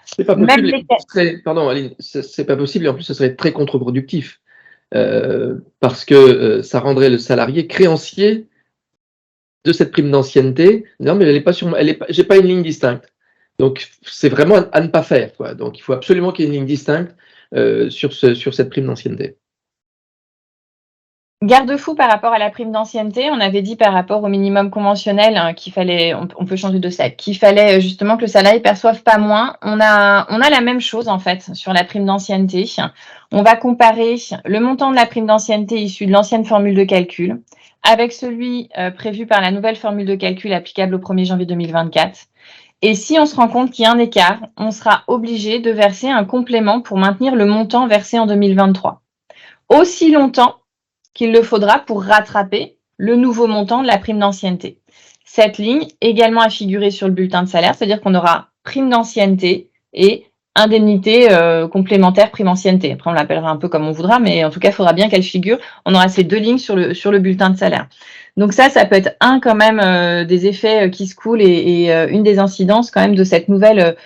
C'est pas Même possible. Pardon, Aline, c'est pas possible et en plus, ce serait très contre-productif parce que ça rendrait le salarié créancier de cette prime d'ancienneté. Non, mais elle est pas sur, j'ai pas une ligne distincte. Donc, c'est vraiment à ne pas faire, quoi. Donc, il faut absolument qu'il y ait une ligne distincte sur cette prime d'ancienneté. Garde-fou par rapport à la prime d'ancienneté, on avait dit par rapport au minimum conventionnel qu'il fallait, on peut changer de ça, qu'il fallait justement que le salarié perçoive pas moins. On a la même chose en fait sur la prime d'ancienneté. On va comparer le montant de la prime d'ancienneté issu de l'ancienne formule de calcul avec celui prévu par la nouvelle formule de calcul applicable au 1er janvier 2024. Et si on se rend compte qu'il y a un écart, on sera obligé de verser un complément pour maintenir le montant versé en 2023. Aussi longtemps qu'il le faudra pour rattraper le nouveau montant de la prime d'ancienneté. Cette ligne également à figurer sur le bulletin de salaire, c'est-à-dire qu'on aura prime d'ancienneté et indemnité complémentaire prime ancienneté. Après, on l'appellera un peu comme on voudra, mais en tout cas, il faudra bien qu'elle figure. On aura ces deux lignes sur le bulletin de salaire. Donc ça peut être quand même des effets qui se coulent et une des incidences quand même de cette nouvelle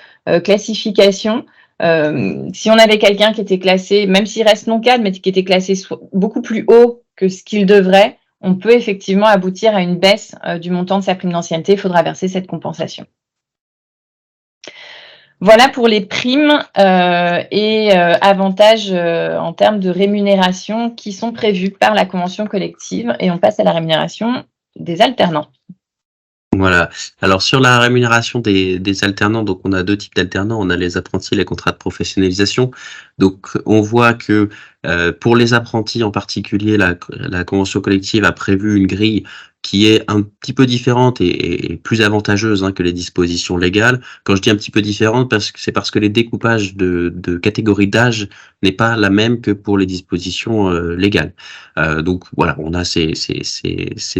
classification. Si on avait quelqu'un qui était classé, même s'il reste non cadre, mais qui était classé beaucoup plus haut que ce qu'il devrait, on peut effectivement aboutir à une baisse du montant de sa prime d'ancienneté. Il faudra verser cette compensation. Voilà pour les primes et avantages en termes de rémunération qui sont prévus par la convention collective. Et on passe à la rémunération des alternants. Voilà. Alors sur la rémunération des alternants, donc on a deux types d'alternants, on a les apprentis et les contrats de professionnalisation. Donc on voit que pour les apprentis en particulier, la convention collective a prévu une grille qui est un petit peu différente et plus avantageuse que les dispositions légales. Quand je dis un petit peu différente, c'est parce que les découpages de catégories d'âge n'est pas la même que pour les dispositions légales. Donc voilà, on a ces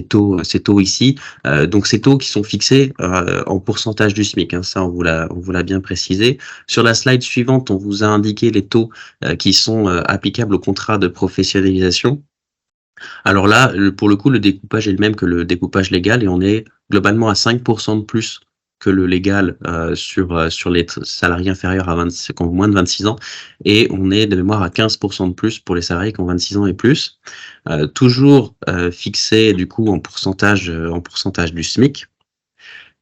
taux ici. Donc ces taux qui sont fixés en pourcentage du SMIC, ça on vous l'a bien précisé. Sur la slide suivante, on vous a indiqué les taux qui sont applicables au contrat de professionnalisation. Alors là, pour le coup, le découpage est le même que le découpage légal et on est globalement à 5% de plus que le légal sur les salariés inférieurs à qui ont moins de 26 ans et on est de mémoire à 15% de plus pour les salariés qui ont 26 ans et plus, toujours fixé du coup en pourcentage du SMIC.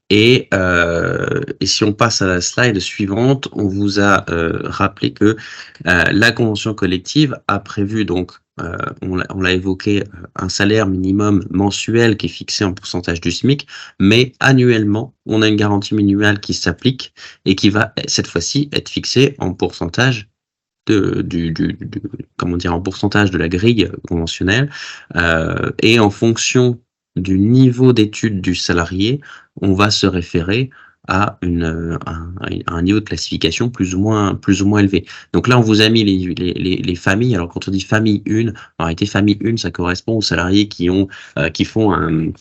Et si on passe à la slide suivante, on vous a rappelé que la convention collective a prévu donc, on l'a évoqué, un salaire minimum mensuel qui est fixé en pourcentage du SMIC, mais annuellement, on a une garantie minimale qui s'applique et qui va cette fois-ci être fixée en pourcentage en pourcentage de la grille conventionnelle et en fonction du niveau d'études du salarié, on va se référer à un niveau de classification plus ou moins élevé. Donc là, on vous a mis les familles. Alors quand on dit famille 1, en réalité famille 1, ça correspond aux salariés qui font un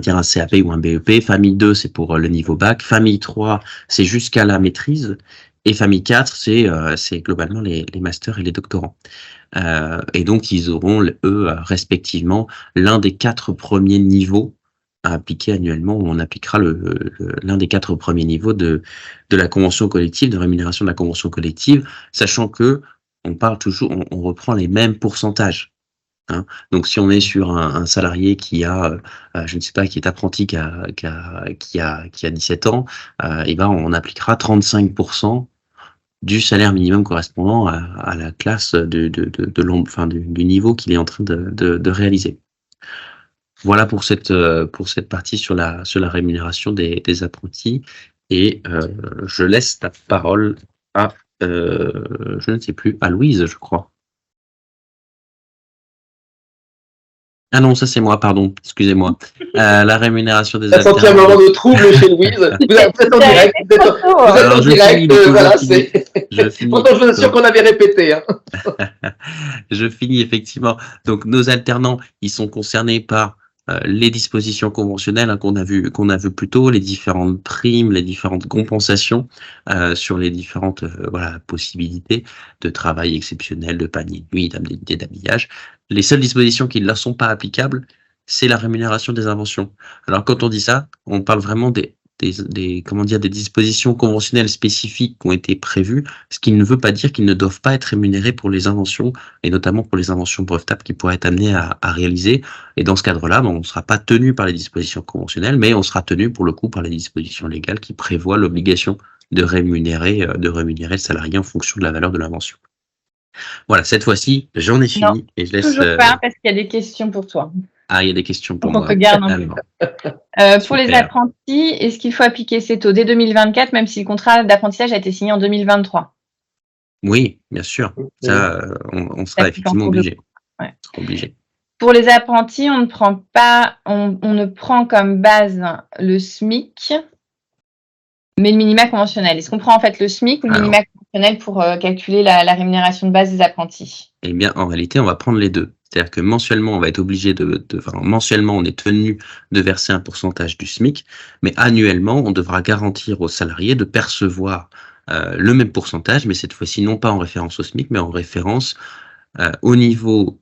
CAP ou un BEP. Famille 2, c'est pour le niveau bac. Famille 3, c'est jusqu'à la maîtrise. Et famille 4, c'est globalement les masters et les doctorants. Et donc, ils auront, eux, respectivement, l'un des 4 premiers niveaux à appliquer annuellement, où on appliquera l'un des 4 premiers niveaux de la convention collective, de rémunération de la convention collective, sachant que on parle toujours, on reprend les mêmes pourcentages. Donc, si on est sur un salarié qui a, je ne sais pas, qui est apprenti, qui a 17 ans, on appliquera 35% du salaire minimum correspondant à la classe du niveau qu'il est en train de réaliser. Voilà pour cette partie sur la rémunération des apprentis. Et je laisse la parole à, je ne sais plus, à Louise, je crois. Ah non, ça c'est moi, pardon, excusez-moi. La rémunération des alternants. Ça senti un moment de trouble chez Louise. Vous êtes en direct. Vous êtes en direct. Voilà, pourtant, je suis sûr qu'on avait répété. Je finis effectivement. Donc, nos alternants, ils sont concernés par les dispositions conventionnelles qu'on a vu plus tôt, les différentes primes, les différentes compensations sur les différentes possibilités de travail exceptionnel, de panier de nuit, d'indemnité d'habillage. Les seules dispositions qui ne leur sont pas applicables, c'est la rémunération des inventions. Alors quand on dit ça, on parle vraiment des dispositions conventionnelles spécifiques qui ont été prévues, ce qui ne veut pas dire qu'ils ne doivent pas être rémunérés pour les inventions, et notamment pour les inventions brevetables qui pourraient être amenées à réaliser. Et dans ce cadre-là, on ne sera pas tenu par les dispositions conventionnelles, mais on sera tenu pour le coup par les dispositions légales qui prévoient l'obligation de rémunérer le salarié en fonction de la valeur de l'invention. Voilà, cette fois-ci, j'en ai fini Non, et je laisse. Toujours pas, parce qu'il y a des questions pour toi. Ah, il y a des questions pour Donc, on moi. te garde un peu. Pour les Super. apprentis, est-ce qu'il faut appliquer ces taux dès 2024, même si le contrat d'apprentissage a été signé en 2023? Oui, bien sûr. Ça, on sera effectivement obligé. Ouais. On sera obligé. Pour les apprentis, on ne prend comme base le SMIC, mais le minima conventionnel. Est-ce qu'on prend en fait le SMIC ou le minima conventionnel pour calculer la rémunération de base des apprentis? Eh bien, en réalité, on va prendre les deux. C'est-à-dire que mensuellement, on va être obligé mensuellement, on est tenu de verser un pourcentage du SMIC, mais annuellement, on devra garantir aux salariés de percevoir le même pourcentage, mais cette fois-ci, non pas en référence au SMIC, mais en référence au niveau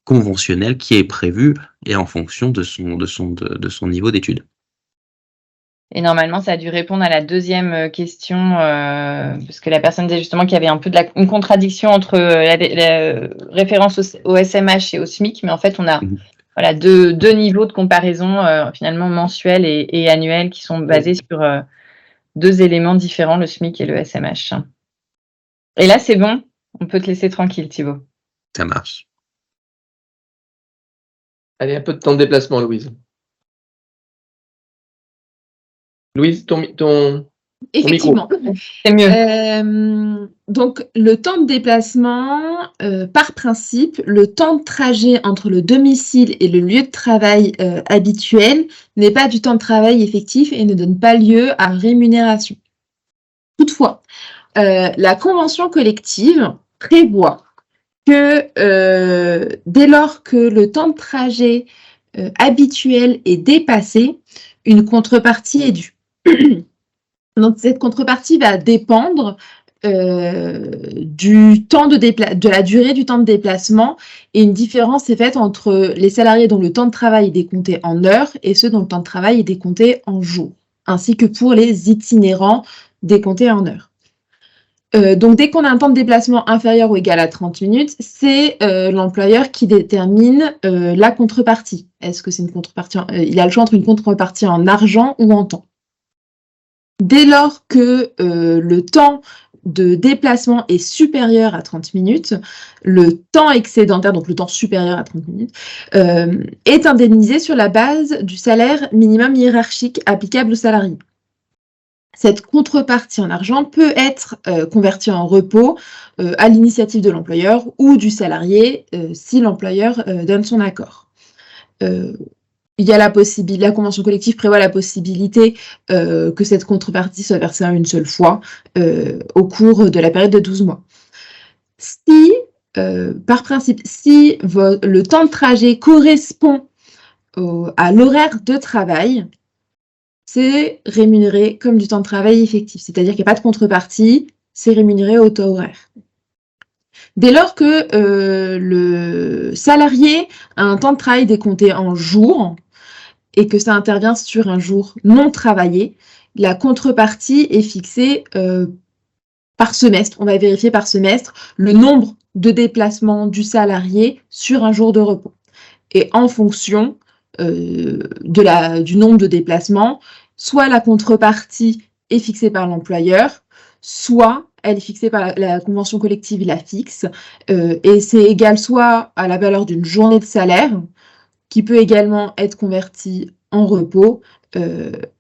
conventionnel qui est prévu et en fonction de son niveau d'études. Et normalement, ça a dû répondre à la deuxième question, parce que la personne disait justement qu'il y avait un peu une contradiction entre la référence au SMH et au SMIC, mais en fait, on a voilà, deux niveaux de comparaison finalement mensuels et annuels qui sont basés sur deux éléments différents, le SMIC et le SMH. Et là, c'est bon, on peut te laisser tranquille, Thibaut. Ça marche. Allez, un peu de temps de déplacement, Louise. Louise, ton Effectivement. C'est mieux. Donc, le temps de déplacement, par principe, le temps de trajet entre le domicile et le lieu de travail habituel n'est pas du temps de travail effectif et ne donne pas lieu à rémunération. Toutefois, la convention collective prévoit que dès lors que le temps de trajet habituel est dépassé, une contrepartie est due. Donc, cette contrepartie va dépendre de la durée du temps de déplacement, et une différence est faite entre les salariés dont le temps de travail est décompté en heures et ceux dont le temps de travail est décompté en jours, ainsi que pour les itinérants décomptés en heures. Donc, dès qu'on a un temps de déplacement inférieur ou égal à 30 minutes, c'est l'employeur qui détermine la contrepartie. Est-ce que c'est une contrepartie il a le choix entre une contrepartie en argent ou en temps. Dès lors que le temps de déplacement est supérieur à 30 minutes, le temps excédentaire, donc le temps supérieur à 30 minutes, est indemnisé sur la base du salaire minimum hiérarchique applicable aux salariés. Cette contrepartie en argent peut être convertie en repos à l'initiative de l'employeur ou du salarié si l'employeur donne son accord. Il y a la convention collective prévoit la possibilité que cette contrepartie soit versée en une seule fois au cours de la période de 12 mois. Si, par principe, si le temps de trajet correspond à l'horaire de travail, c'est rémunéré comme du temps de travail effectif, c'est-à-dire qu'il n'y a pas de contrepartie, c'est rémunéré au taux horaire. Dès lors que le salarié a un temps de travail décompté en jours et que ça intervient sur un jour non travaillé, la contrepartie est fixée par semestre. On va vérifier par semestre le nombre de déplacements du salarié sur un jour de repos. Et en fonction du nombre de déplacements, soit la contrepartie est fixée par l'employeur, soit elle est fixée par la convention collective, il la fixe, et c'est égal soit à la valeur d'une journée de salaire, qui peut également être convertie en repos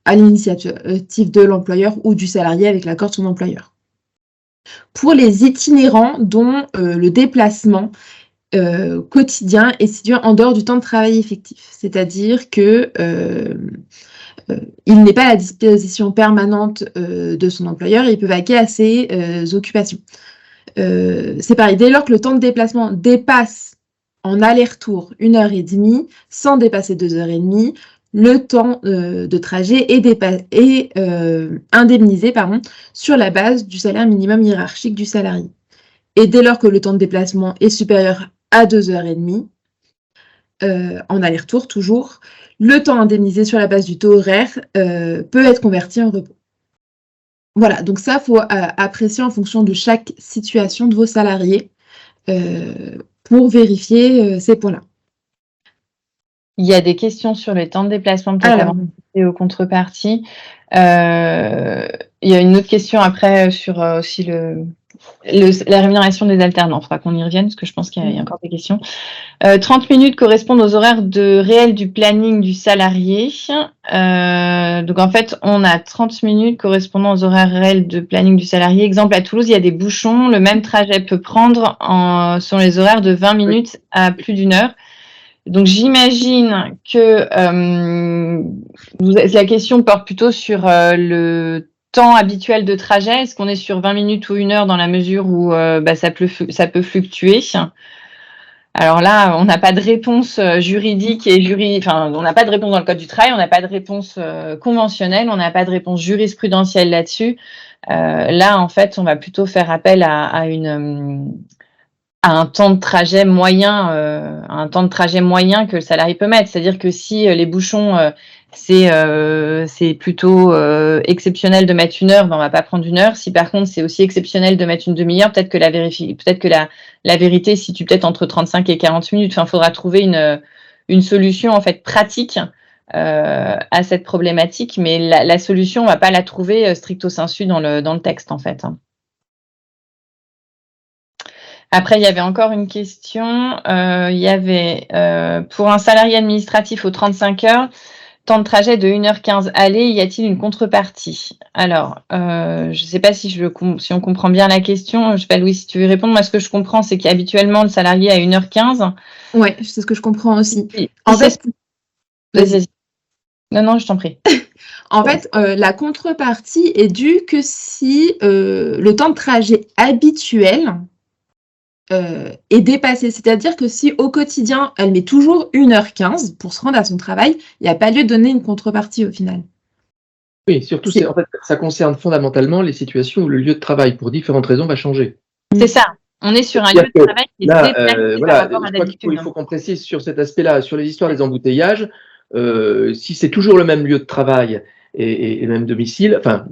à l'initiative de l'employeur ou du salarié avec l'accord de son employeur. Pour les itinérants dont le déplacement quotidien est situé en dehors du temps de travail effectif, c'est-à-dire que il n'est pas à la disposition permanente de son employeur et il peut vaquer à ses occupations. C'est pareil, dès lors que le temps de déplacement dépasse en aller-retour 1h30, sans dépasser 2h30, le temps de trajet est indemnisé sur la base du salaire minimum hiérarchique du salarié. Et dès lors que le temps de déplacement est supérieur à 2h30, en aller-retour toujours, le temps indemnisé sur la base du taux horaire peut être converti en repos. Voilà, donc ça, il faut apprécier en fonction de chaque situation de vos salariés pour vérifier ces points-là. Il y a des questions sur les temps de déplacement, peut-être avant de passer aux contreparties. Il y a une autre question après sur aussi la rémunération des alternants. Il faudra qu'on y revienne parce que je pense qu'il y a encore des questions. 30 minutes correspondent aux horaires réels du planning du salarié. Donc en fait, on a 30 minutes correspondant aux horaires réels de planning du salarié. Exemple, à Toulouse, il y a des bouchons. Le même trajet peut prendre sur les horaires de 20 minutes à plus d'1 heure. Donc j'imagine que la question porte plutôt sur le temps habituel de trajet. Est-ce qu'on est sur 20 minutes ou 1 heure dans la mesure où ça peut fluctuer? Alors là, on n'a pas de réponse juridique on n'a pas de réponse dans le Code du travail, on n'a pas de réponse conventionnelle, on n'a pas de réponse jurisprudentielle là-dessus. Là, en fait, on va plutôt faire appel à un temps de trajet moyen, que le salarié peut mettre. C'est-à-dire que si les bouchons, c'est plutôt exceptionnel de mettre 1 heure, ben on va pas prendre 1 heure. Si par contre c'est aussi exceptionnel de mettre une demi-heure, peut-être que la vérité se situe peut-être entre 35 et 40 minutes. Enfin, il faudra trouver une solution en fait pratique à cette problématique, mais la solution, on va pas la trouver stricto sensu dans le texte en fait. Après, il y avait encore une question. Il y avait pour un salarié administratif aux 35 heures, temps de trajet de 1h15 aller, y a-t-il une contrepartie? Alors, je ne sais pas si on comprend bien la question. Je ne sais pas, Louis, si tu veux répondre. Moi, ce que je comprends, c'est qu'habituellement, le salarié a 1h15. Oui, c'est ce que je comprends aussi. En fait, vas-y. Non, je t'en prie. En fait, la contrepartie est due que si le temps de trajet habituel est dépassée. C'est-à-dire que si au quotidien, elle met toujours 1h15 pour se rendre à son travail, il n'y a pas lieu de donner une contrepartie au final. Oui, surtout, en fait, ça concerne fondamentalement les situations où le lieu de travail, pour différentes raisons, va changer. C'est ça. On est sur un lieu de travail qui est déplacé par rapport à d'habitude. Il faut qu'on précise sur cet aspect-là, sur les histoires des embouteillages, si c'est toujours le même lieu de travail et le même domicile, enfin,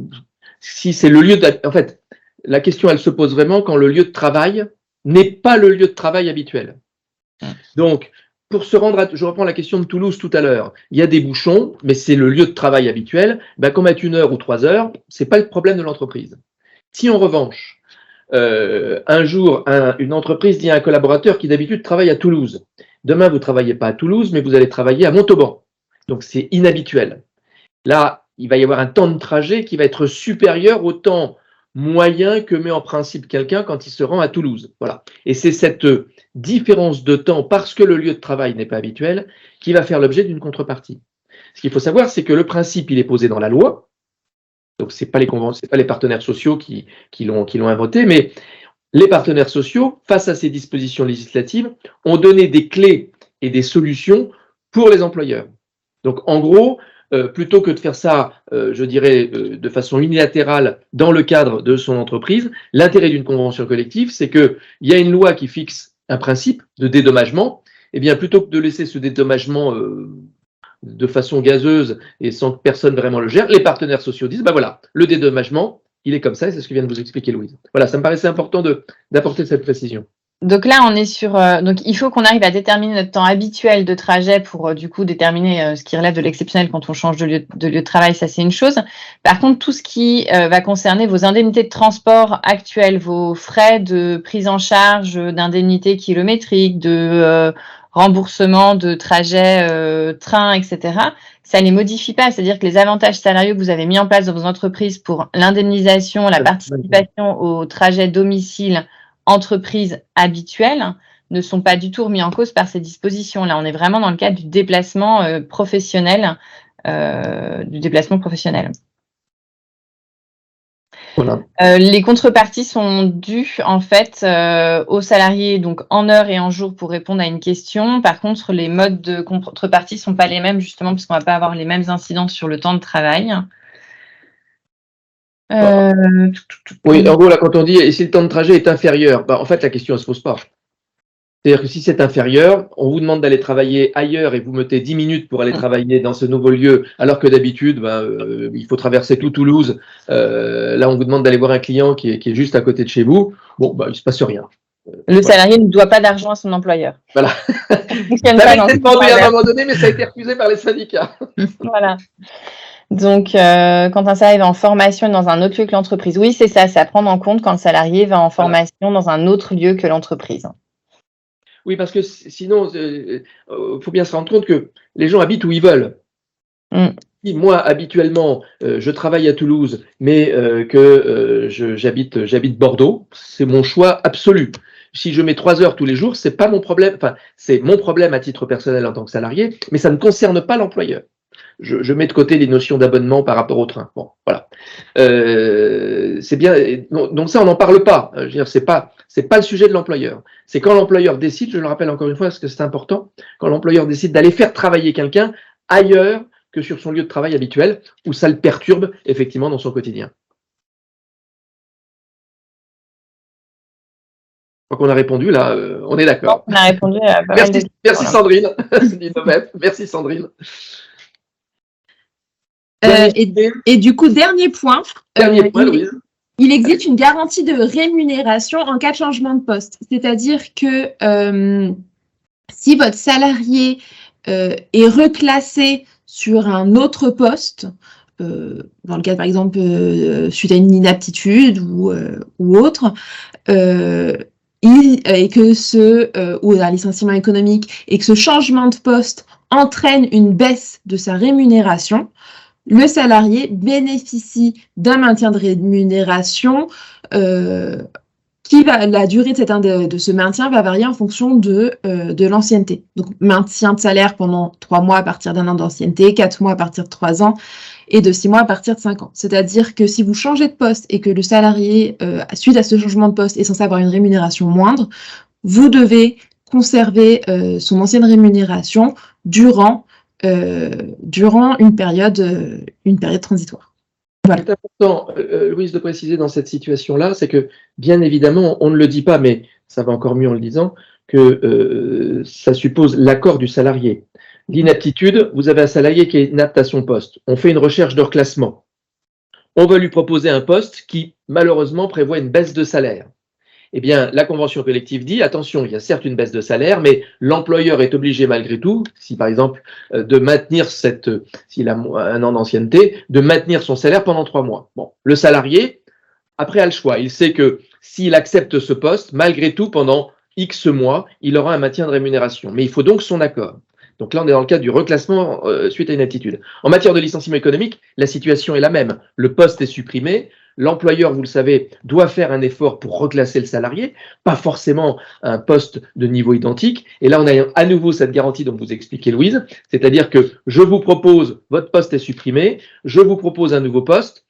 si c'est le lieu en fait, la question, elle se pose vraiment quand le lieu de travail n'est pas le lieu de travail habituel. Donc, pour se rendre je reprends la question de Toulouse tout à l'heure, il y a des bouchons, mais c'est le lieu de travail habituel, qu'on mette 1 heure ou 3 heures, c'est pas le problème de l'entreprise. Si en revanche, un jour, une entreprise dit à un collaborateur qui d'habitude travaille à Toulouse, demain vous ne travaillez pas à Toulouse, mais vous allez travailler à Montauban, donc c'est inhabituel. Là, il va y avoir un temps de trajet qui va être supérieur au temps moyen que met en principe quelqu'un quand il se rend à Toulouse. Voilà. Et c'est cette différence de temps, parce que le lieu de travail n'est pas habituel, qui va faire l'objet d'une contrepartie. Ce qu'il faut savoir, c'est que le principe, il est posé dans la loi. Donc, ce n'est pas les partenaires sociaux qui l'ont inventé, mais les partenaires sociaux, face à ces dispositions législatives, ont donné des clés et des solutions pour les employeurs. Donc, en gros, plutôt que de faire ça, je dirais, de façon unilatérale dans le cadre de son entreprise, l'intérêt d'une convention collective, c'est qu'il y a une loi qui fixe un principe de dédommagement, et bien plutôt que de laisser ce dédommagement de façon gazeuse et sans que personne vraiment le gère, les partenaires sociaux disent, voilà, le dédommagement, il est comme ça, et c'est ce que vient de vous expliquer Louise. Voilà, ça me paraissait important d'apporter cette précision. Donc là, on est sur. Donc, il faut qu'on arrive à déterminer notre temps habituel de trajet pour du coup déterminer ce qui relève de l'exceptionnel quand on change de lieu de travail. Ça, c'est une chose. Par contre, tout ce qui va concerner vos indemnités de transport actuelles, vos frais de prise en charge d'indemnités kilométriques, de remboursement de trajet train, etc. Ça les modifie pas. C'est-à-dire que les avantages salariaux que vous avez mis en place dans vos entreprises pour l'indemnisation, la participation au trajet domicile entreprises habituelles ne sont pas du tout remis en cause par ces dispositions. Là, on est vraiment dans le cadre du déplacement professionnel. Voilà. Les contreparties sont dues en fait aux salariés donc en heures et en jours pour répondre à une question. Par contre, les modes de contrepartie sont pas les mêmes justement parce qu'on va pas avoir les mêmes incidences sur le temps de travail. Oui, en gros, là, quand on dit et si le temps de trajet est inférieur, en fait, la question ne se pose pas. C'est-à-dire que si c'est inférieur, on vous demande d'aller travailler ailleurs et vous mettez 10 minutes pour aller travailler dans ce nouveau lieu, alors que d'habitude, il faut traverser tout Toulouse. Là, on vous demande d'aller voir un client qui est juste à côté de chez vous. Bon, il ne se passe rien. Le salarié ne doit pas d'argent à son employeur. Voilà. Ça fonctionne pas dans ce demandé à un modèle. moment donné, mais ça a été refusé par les syndicats. Voilà. Donc, quand un salarié va en formation dans un autre lieu que l'entreprise, oui, c'est ça, c'est à prendre en compte quand le salarié va en formation dans un autre lieu que l'entreprise. Oui, parce que sinon, faut bien se rendre compte que les gens habitent où ils veulent. Si moi, habituellement, je travaille à Toulouse, mais que j'habite Bordeaux, c'est mon choix absolu. Si je mets 3 heures tous les jours, c'est pas mon problème. Enfin, c'est mon problème à titre personnel en tant que salarié, mais ça ne concerne pas l'employeur. Je mets de côté les notions d'abonnement par rapport au train. Bon, voilà. C'est bien. Donc ça, on n'en parle pas. Je veux dire, c'est pas le sujet de l'employeur. C'est quand l'employeur décide, je le rappelle encore une fois parce que c'est important, quand l'employeur décide d'aller faire travailler quelqu'un ailleurs que sur son lieu de travail habituel, où ça le perturbe effectivement dans son quotidien. Je crois qu'on a répondu là, on est d'accord. On a répondu à pas mal de questions. Merci Sandrine. Merci Sandrine. Et du coup, dernier point, Louise. Il existe une garantie de rémunération en cas de changement de poste. C'est-à-dire que si votre salarié est reclassé sur un autre poste, dans le cas par exemple suite à une inaptitude ou autre, et que ou un licenciement économique, et que ce changement de poste entraîne une baisse de sa rémunération, le salarié bénéficie d'un maintien de rémunération la durée de ce maintien va varier en fonction de l'ancienneté. Donc, maintien de salaire pendant 3 mois à partir d'1 an d'ancienneté, 4 mois à partir de 3 ans et de 6 mois à partir de 5 ans. C'est-à-dire que si vous changez de poste et que le salarié, suite à ce changement de poste, est censé avoir une rémunération moindre, vous devez conserver son ancienne rémunération durant une période transitoire. Voilà. C'est important, Louise, de préciser dans cette situation-là, c'est que, bien évidemment, on ne le dit pas, mais ça va encore mieux en le disant, que ça suppose l'accord du salarié. L'inaptitude, vous avez un salarié qui est inapte à son poste. On fait une recherche de reclassement. On va lui proposer un poste qui, malheureusement, prévoit une baisse de salaire. Eh bien, la convention collective dit, attention, il y a certes une baisse de salaire, mais l'employeur est obligé malgré tout, si par exemple, de maintenir s'il a 1 an d'ancienneté, de maintenir son salaire pendant 3 mois. Bon, le salarié, après, a le choix. Il sait que s'il accepte ce poste, malgré tout, pendant X mois, il aura un maintien de rémunération. Mais il faut donc son accord. Donc là, on est dans le cadre du reclassement suite à une inaptitude. En matière de licenciement économique, la situation est la même. Le poste est supprimé. L'employeur, vous le savez, doit faire un effort pour reclasser le salarié, pas forcément un poste de niveau identique. Et là, on a à nouveau cette garantie dont vous expliquez, Louise, c'est-à-dire que je vous propose, votre poste est supprimé, je vous propose un nouveau poste.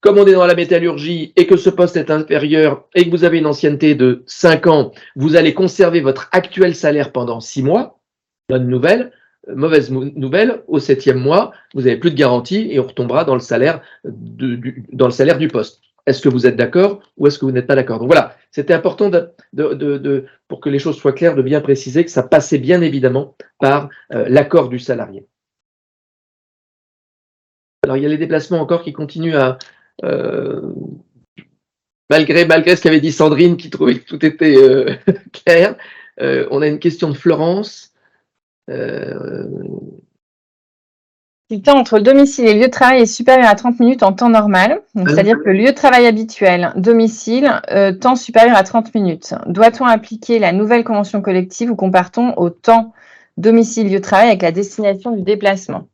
Comme on est dans la métallurgie et que ce poste est inférieur et que vous avez une ancienneté de 5 ans, vous allez conserver votre actuel salaire pendant 6 mois. Bonne nouvelle. Mauvaise nouvelle, au 7e mois, vous n'avez plus de garantie et on retombera dans le salaire du poste. Est-ce que vous êtes d'accord ou est-ce que vous n'êtes pas d'accord? Donc voilà, c'était important pour que les choses soient claires, de bien préciser que ça passait bien évidemment par l'accord du salarié. Alors il y a les déplacements encore qui continuent à... malgré ce qu'avait dit Sandrine qui trouvait que tout était clair, on a une question de Florence. Si le temps entre le domicile et le lieu de travail est supérieur à 30 minutes en temps normal, c'est-à-dire que le lieu de travail habituel, domicile, temps supérieur à 30 minutes, doit-on appliquer la nouvelle convention collective ou compare-t-on au temps domicile-lieu de travail avec la destination du déplacement?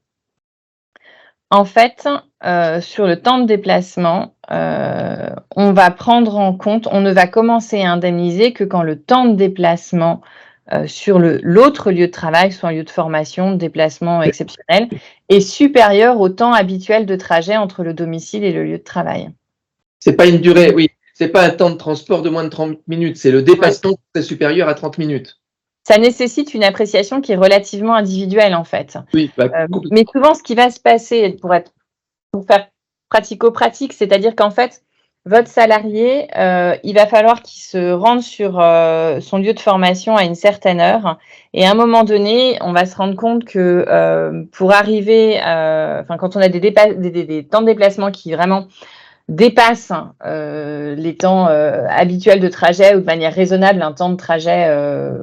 En fait, sur le temps de déplacement, on va prendre en compte, on ne va commencer à indemniser que quand le temps de déplacement sur l'autre lieu de travail, soit un lieu de formation, de déplacement exceptionnel, est supérieur au temps habituel de trajet entre le domicile et le lieu de travail. C'est pas une durée, oui, c'est pas un temps de transport de moins de 30 minutes, c'est le dépassement qui est supérieur à 30 minutes. Ça nécessite une appréciation qui est relativement individuelle en fait. Oui, mais souvent, ce qui va se passer, pour faire pratico-pratique, c'est-à-dire qu'en fait, votre salarié, il va falloir qu'il se rende sur son lieu de formation à une certaine heure. Et à un moment donné, on va se rendre compte que pour arriver, quand on a des temps de déplacement qui vraiment dépassent les temps habituels de trajet ou de manière raisonnable, un temps de trajet,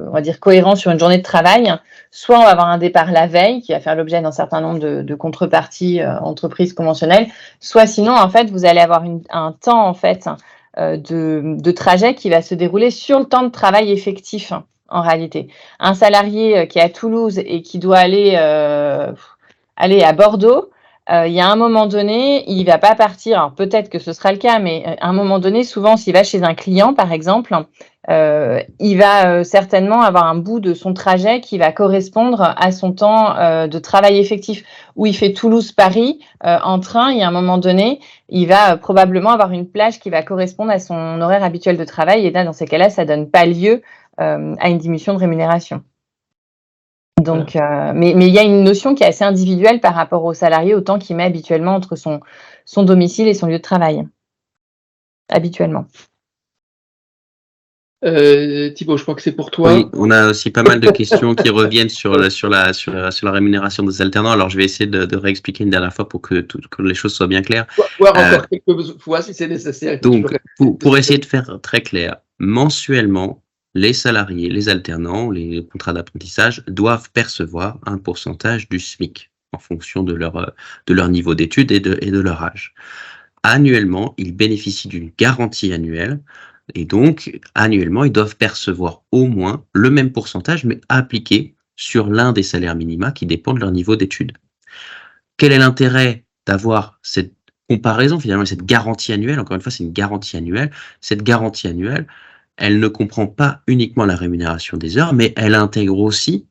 on va dire, cohérent sur une journée de travail, soit on va avoir un départ la veille qui va faire l'objet d'un certain nombre de contreparties entreprises conventionnelles, soit sinon, en fait, vous allez avoir un temps, en fait, de trajet qui va se dérouler sur le temps de travail effectif, en réalité. Un salarié qui est à Toulouse et qui doit aller à Bordeaux, il y a un moment donné, il va pas partir, alors peut-être que ce sera le cas, mais à un moment donné, souvent, s'il va chez un client, par exemple, il va certainement avoir un bout de son trajet qui va correspondre à son temps de travail effectif. Où il fait Toulouse-Paris en train, il y a un moment donné, il va probablement avoir une plage qui va correspondre à son horaire habituel de travail, et là, dans ces cas-là, ça donne pas lieu à une diminution de rémunération. Donc, mais il y a une notion qui est assez individuelle par rapport au salarié, au temps qu'il met habituellement entre son domicile et son lieu de travail. Habituellement. Thibaut, je crois que c'est pour toi. Oui, on a aussi pas mal de questions qui reviennent sur la rémunération des alternants. Alors, je vais essayer de réexpliquer une dernière fois pour que les choses soient bien claires. Voir encore quelques fois si c'est nécessaire. Donc, pour essayer de faire très clair, mensuellement, les salariés, les alternants, les contrats d'apprentissage doivent percevoir un pourcentage du SMIC en fonction de leur niveau d'études et de leur âge. Annuellement, ils bénéficient d'une garantie annuelle et donc, annuellement, ils doivent percevoir au moins le même pourcentage, mais appliqué sur l'un des salaires minima qui dépend de leur niveau d'études. Quel est l'intérêt d'avoir cette comparaison, finalement, cette garantie annuelle? Encore une fois, c'est une garantie annuelle. Cette garantie annuelle, elle ne comprend pas uniquement la rémunération des heures, mais elle intègre aussi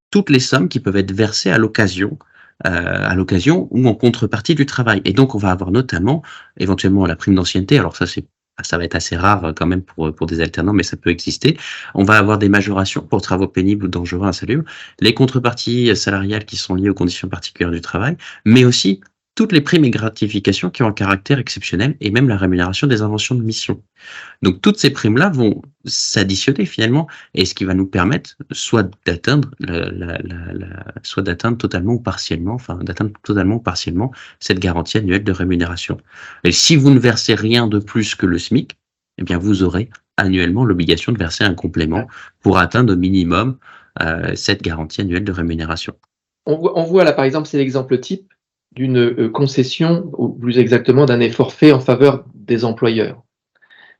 toutes les sommes qui peuvent être versées à l'occasion ou en contrepartie du travail. Et donc, on va avoir notamment, éventuellement, la prime d'ancienneté. Alors ça va être assez rare quand même pour des alternants, mais ça peut exister. On va avoir des majorations pour travaux pénibles ou dangereux, insalubres, les contreparties salariales qui sont liées aux conditions particulières du travail, mais aussi toutes les primes et gratifications qui ont un caractère exceptionnel et même la rémunération des inventions de mission. Donc toutes ces primes-là vont s'additionner finalement, et ce qui va nous permettre soit d'atteindre totalement ou partiellement, cette garantie annuelle de rémunération. Et si vous ne versez rien de plus que le SMIC, eh bien vous aurez annuellement l'obligation de verser un complément pour atteindre au minimum cette garantie annuelle de rémunération. On voit là par exemple, c'est l'exemple type d'une concession, ou plus exactement d'un effort fait en faveur des employeurs.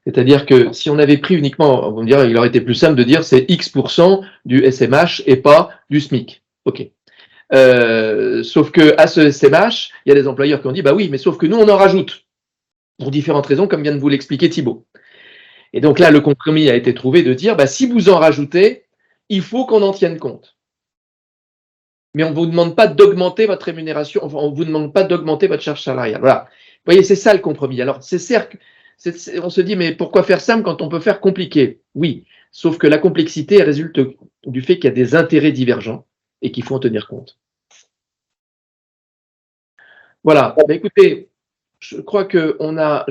C'est-à-dire que si on avait pris uniquement, on va me dire, il aurait été plus simple de dire c'est X% du SMH et pas du SMIC. OK. Sauf que à ce SMH, il y a des employeurs qui ont dit, bah oui, mais sauf que nous, on en rajoute. Pour différentes raisons, comme vient de vous l'expliquer Thibaut. Et donc là, le compromis a été trouvé de dire, bah si vous en rajoutez, il faut qu'on en tienne compte. Mais on ne vous demande pas d'augmenter votre rémunération, enfin, on ne vous demande pas d'augmenter votre charge salariale. Voilà. Vous voyez, c'est ça le compromis. Alors, on se dit, mais pourquoi faire simple quand on peut faire compliqué? Oui, sauf que la complexité résulte du fait qu'il y a des intérêts divergents et qu'il faut en tenir compte. Voilà. Bah, écoutez, je crois qu'on a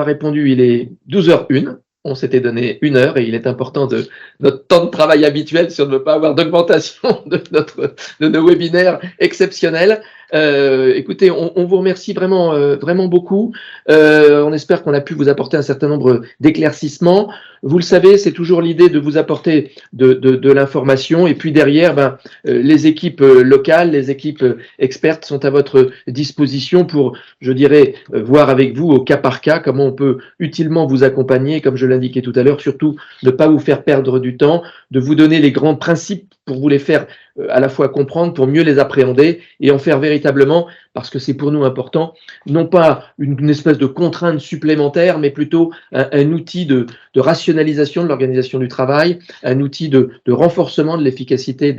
répondu, il est 12h01. On s'était donné 1 heure et il est important de notre temps de travail habituel si on ne veut pas avoir d'augmentation de nos webinaires exceptionnels. Écoutez, on vous remercie vraiment, vraiment beaucoup. On espère qu'on a pu vous apporter un certain nombre d'éclaircissements. Vous le savez, c'est toujours l'idée de vous apporter de l'information. Et puis derrière, les équipes locales, les équipes expertes sont à votre disposition pour, je dirais, voir avec vous au cas par cas comment on peut utilement vous accompagner, comme je l'indiquais tout à l'heure, surtout ne pas vous faire perdre du temps, de vous donner les grands principes pour vous les faire à la fois comprendre, pour mieux les appréhender et en faire véritablement, parce que c'est pour nous important, non pas une espèce de contrainte supplémentaire, mais plutôt un outil de rationalisation de l'organisation du travail, un outil de renforcement de l'efficacité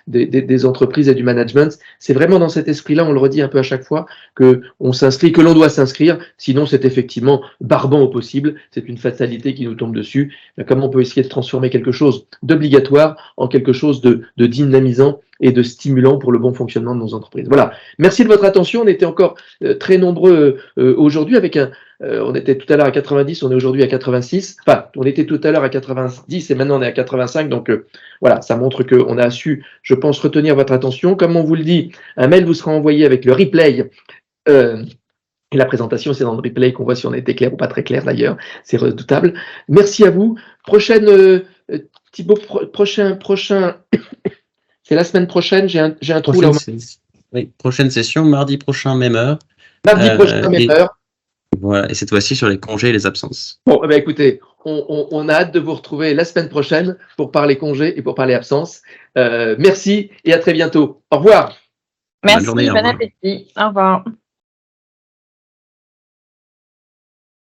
des entreprises et du management. C'est vraiment dans cet esprit-là, on le redit un peu à chaque fois, que l'on doit s'inscrire, sinon c'est effectivement barbant au possible, c'est une fatalité qui nous tombe dessus. Comment on peut essayer de transformer quelque chose d'obligatoire en quelque chose de dynamisant et de stimulant pour le bon fonctionnement de nos entreprises. Voilà. Merci de votre attention. On était encore très nombreux aujourd'hui avec On était tout à l'heure à 90, on est aujourd'hui à 86. Enfin, on était tout à l'heure à 90 et maintenant on est à 85. Donc voilà, ça montre qu'on a su, je pense, retenir votre attention. Comme on vous le dit, un mail vous sera envoyé avec le replay. Et la présentation, c'est dans le replay qu'on voit si on a été clair ou pas très clair d'ailleurs. C'est redoutable. Merci à vous. Thibaut, prochain, c'est la semaine prochaine. J'ai un trou là. Oui, prochaine session, mardi prochain, même heure. Mardi prochain, même heure. Voilà, et cette fois-ci sur les congés et les absences. Bon, eh bien, écoutez, on a hâte de vous retrouver la semaine prochaine pour parler congés et pour parler absences. Merci et à très bientôt. Au revoir. Merci, Bonne journée, bon appétit. Au revoir.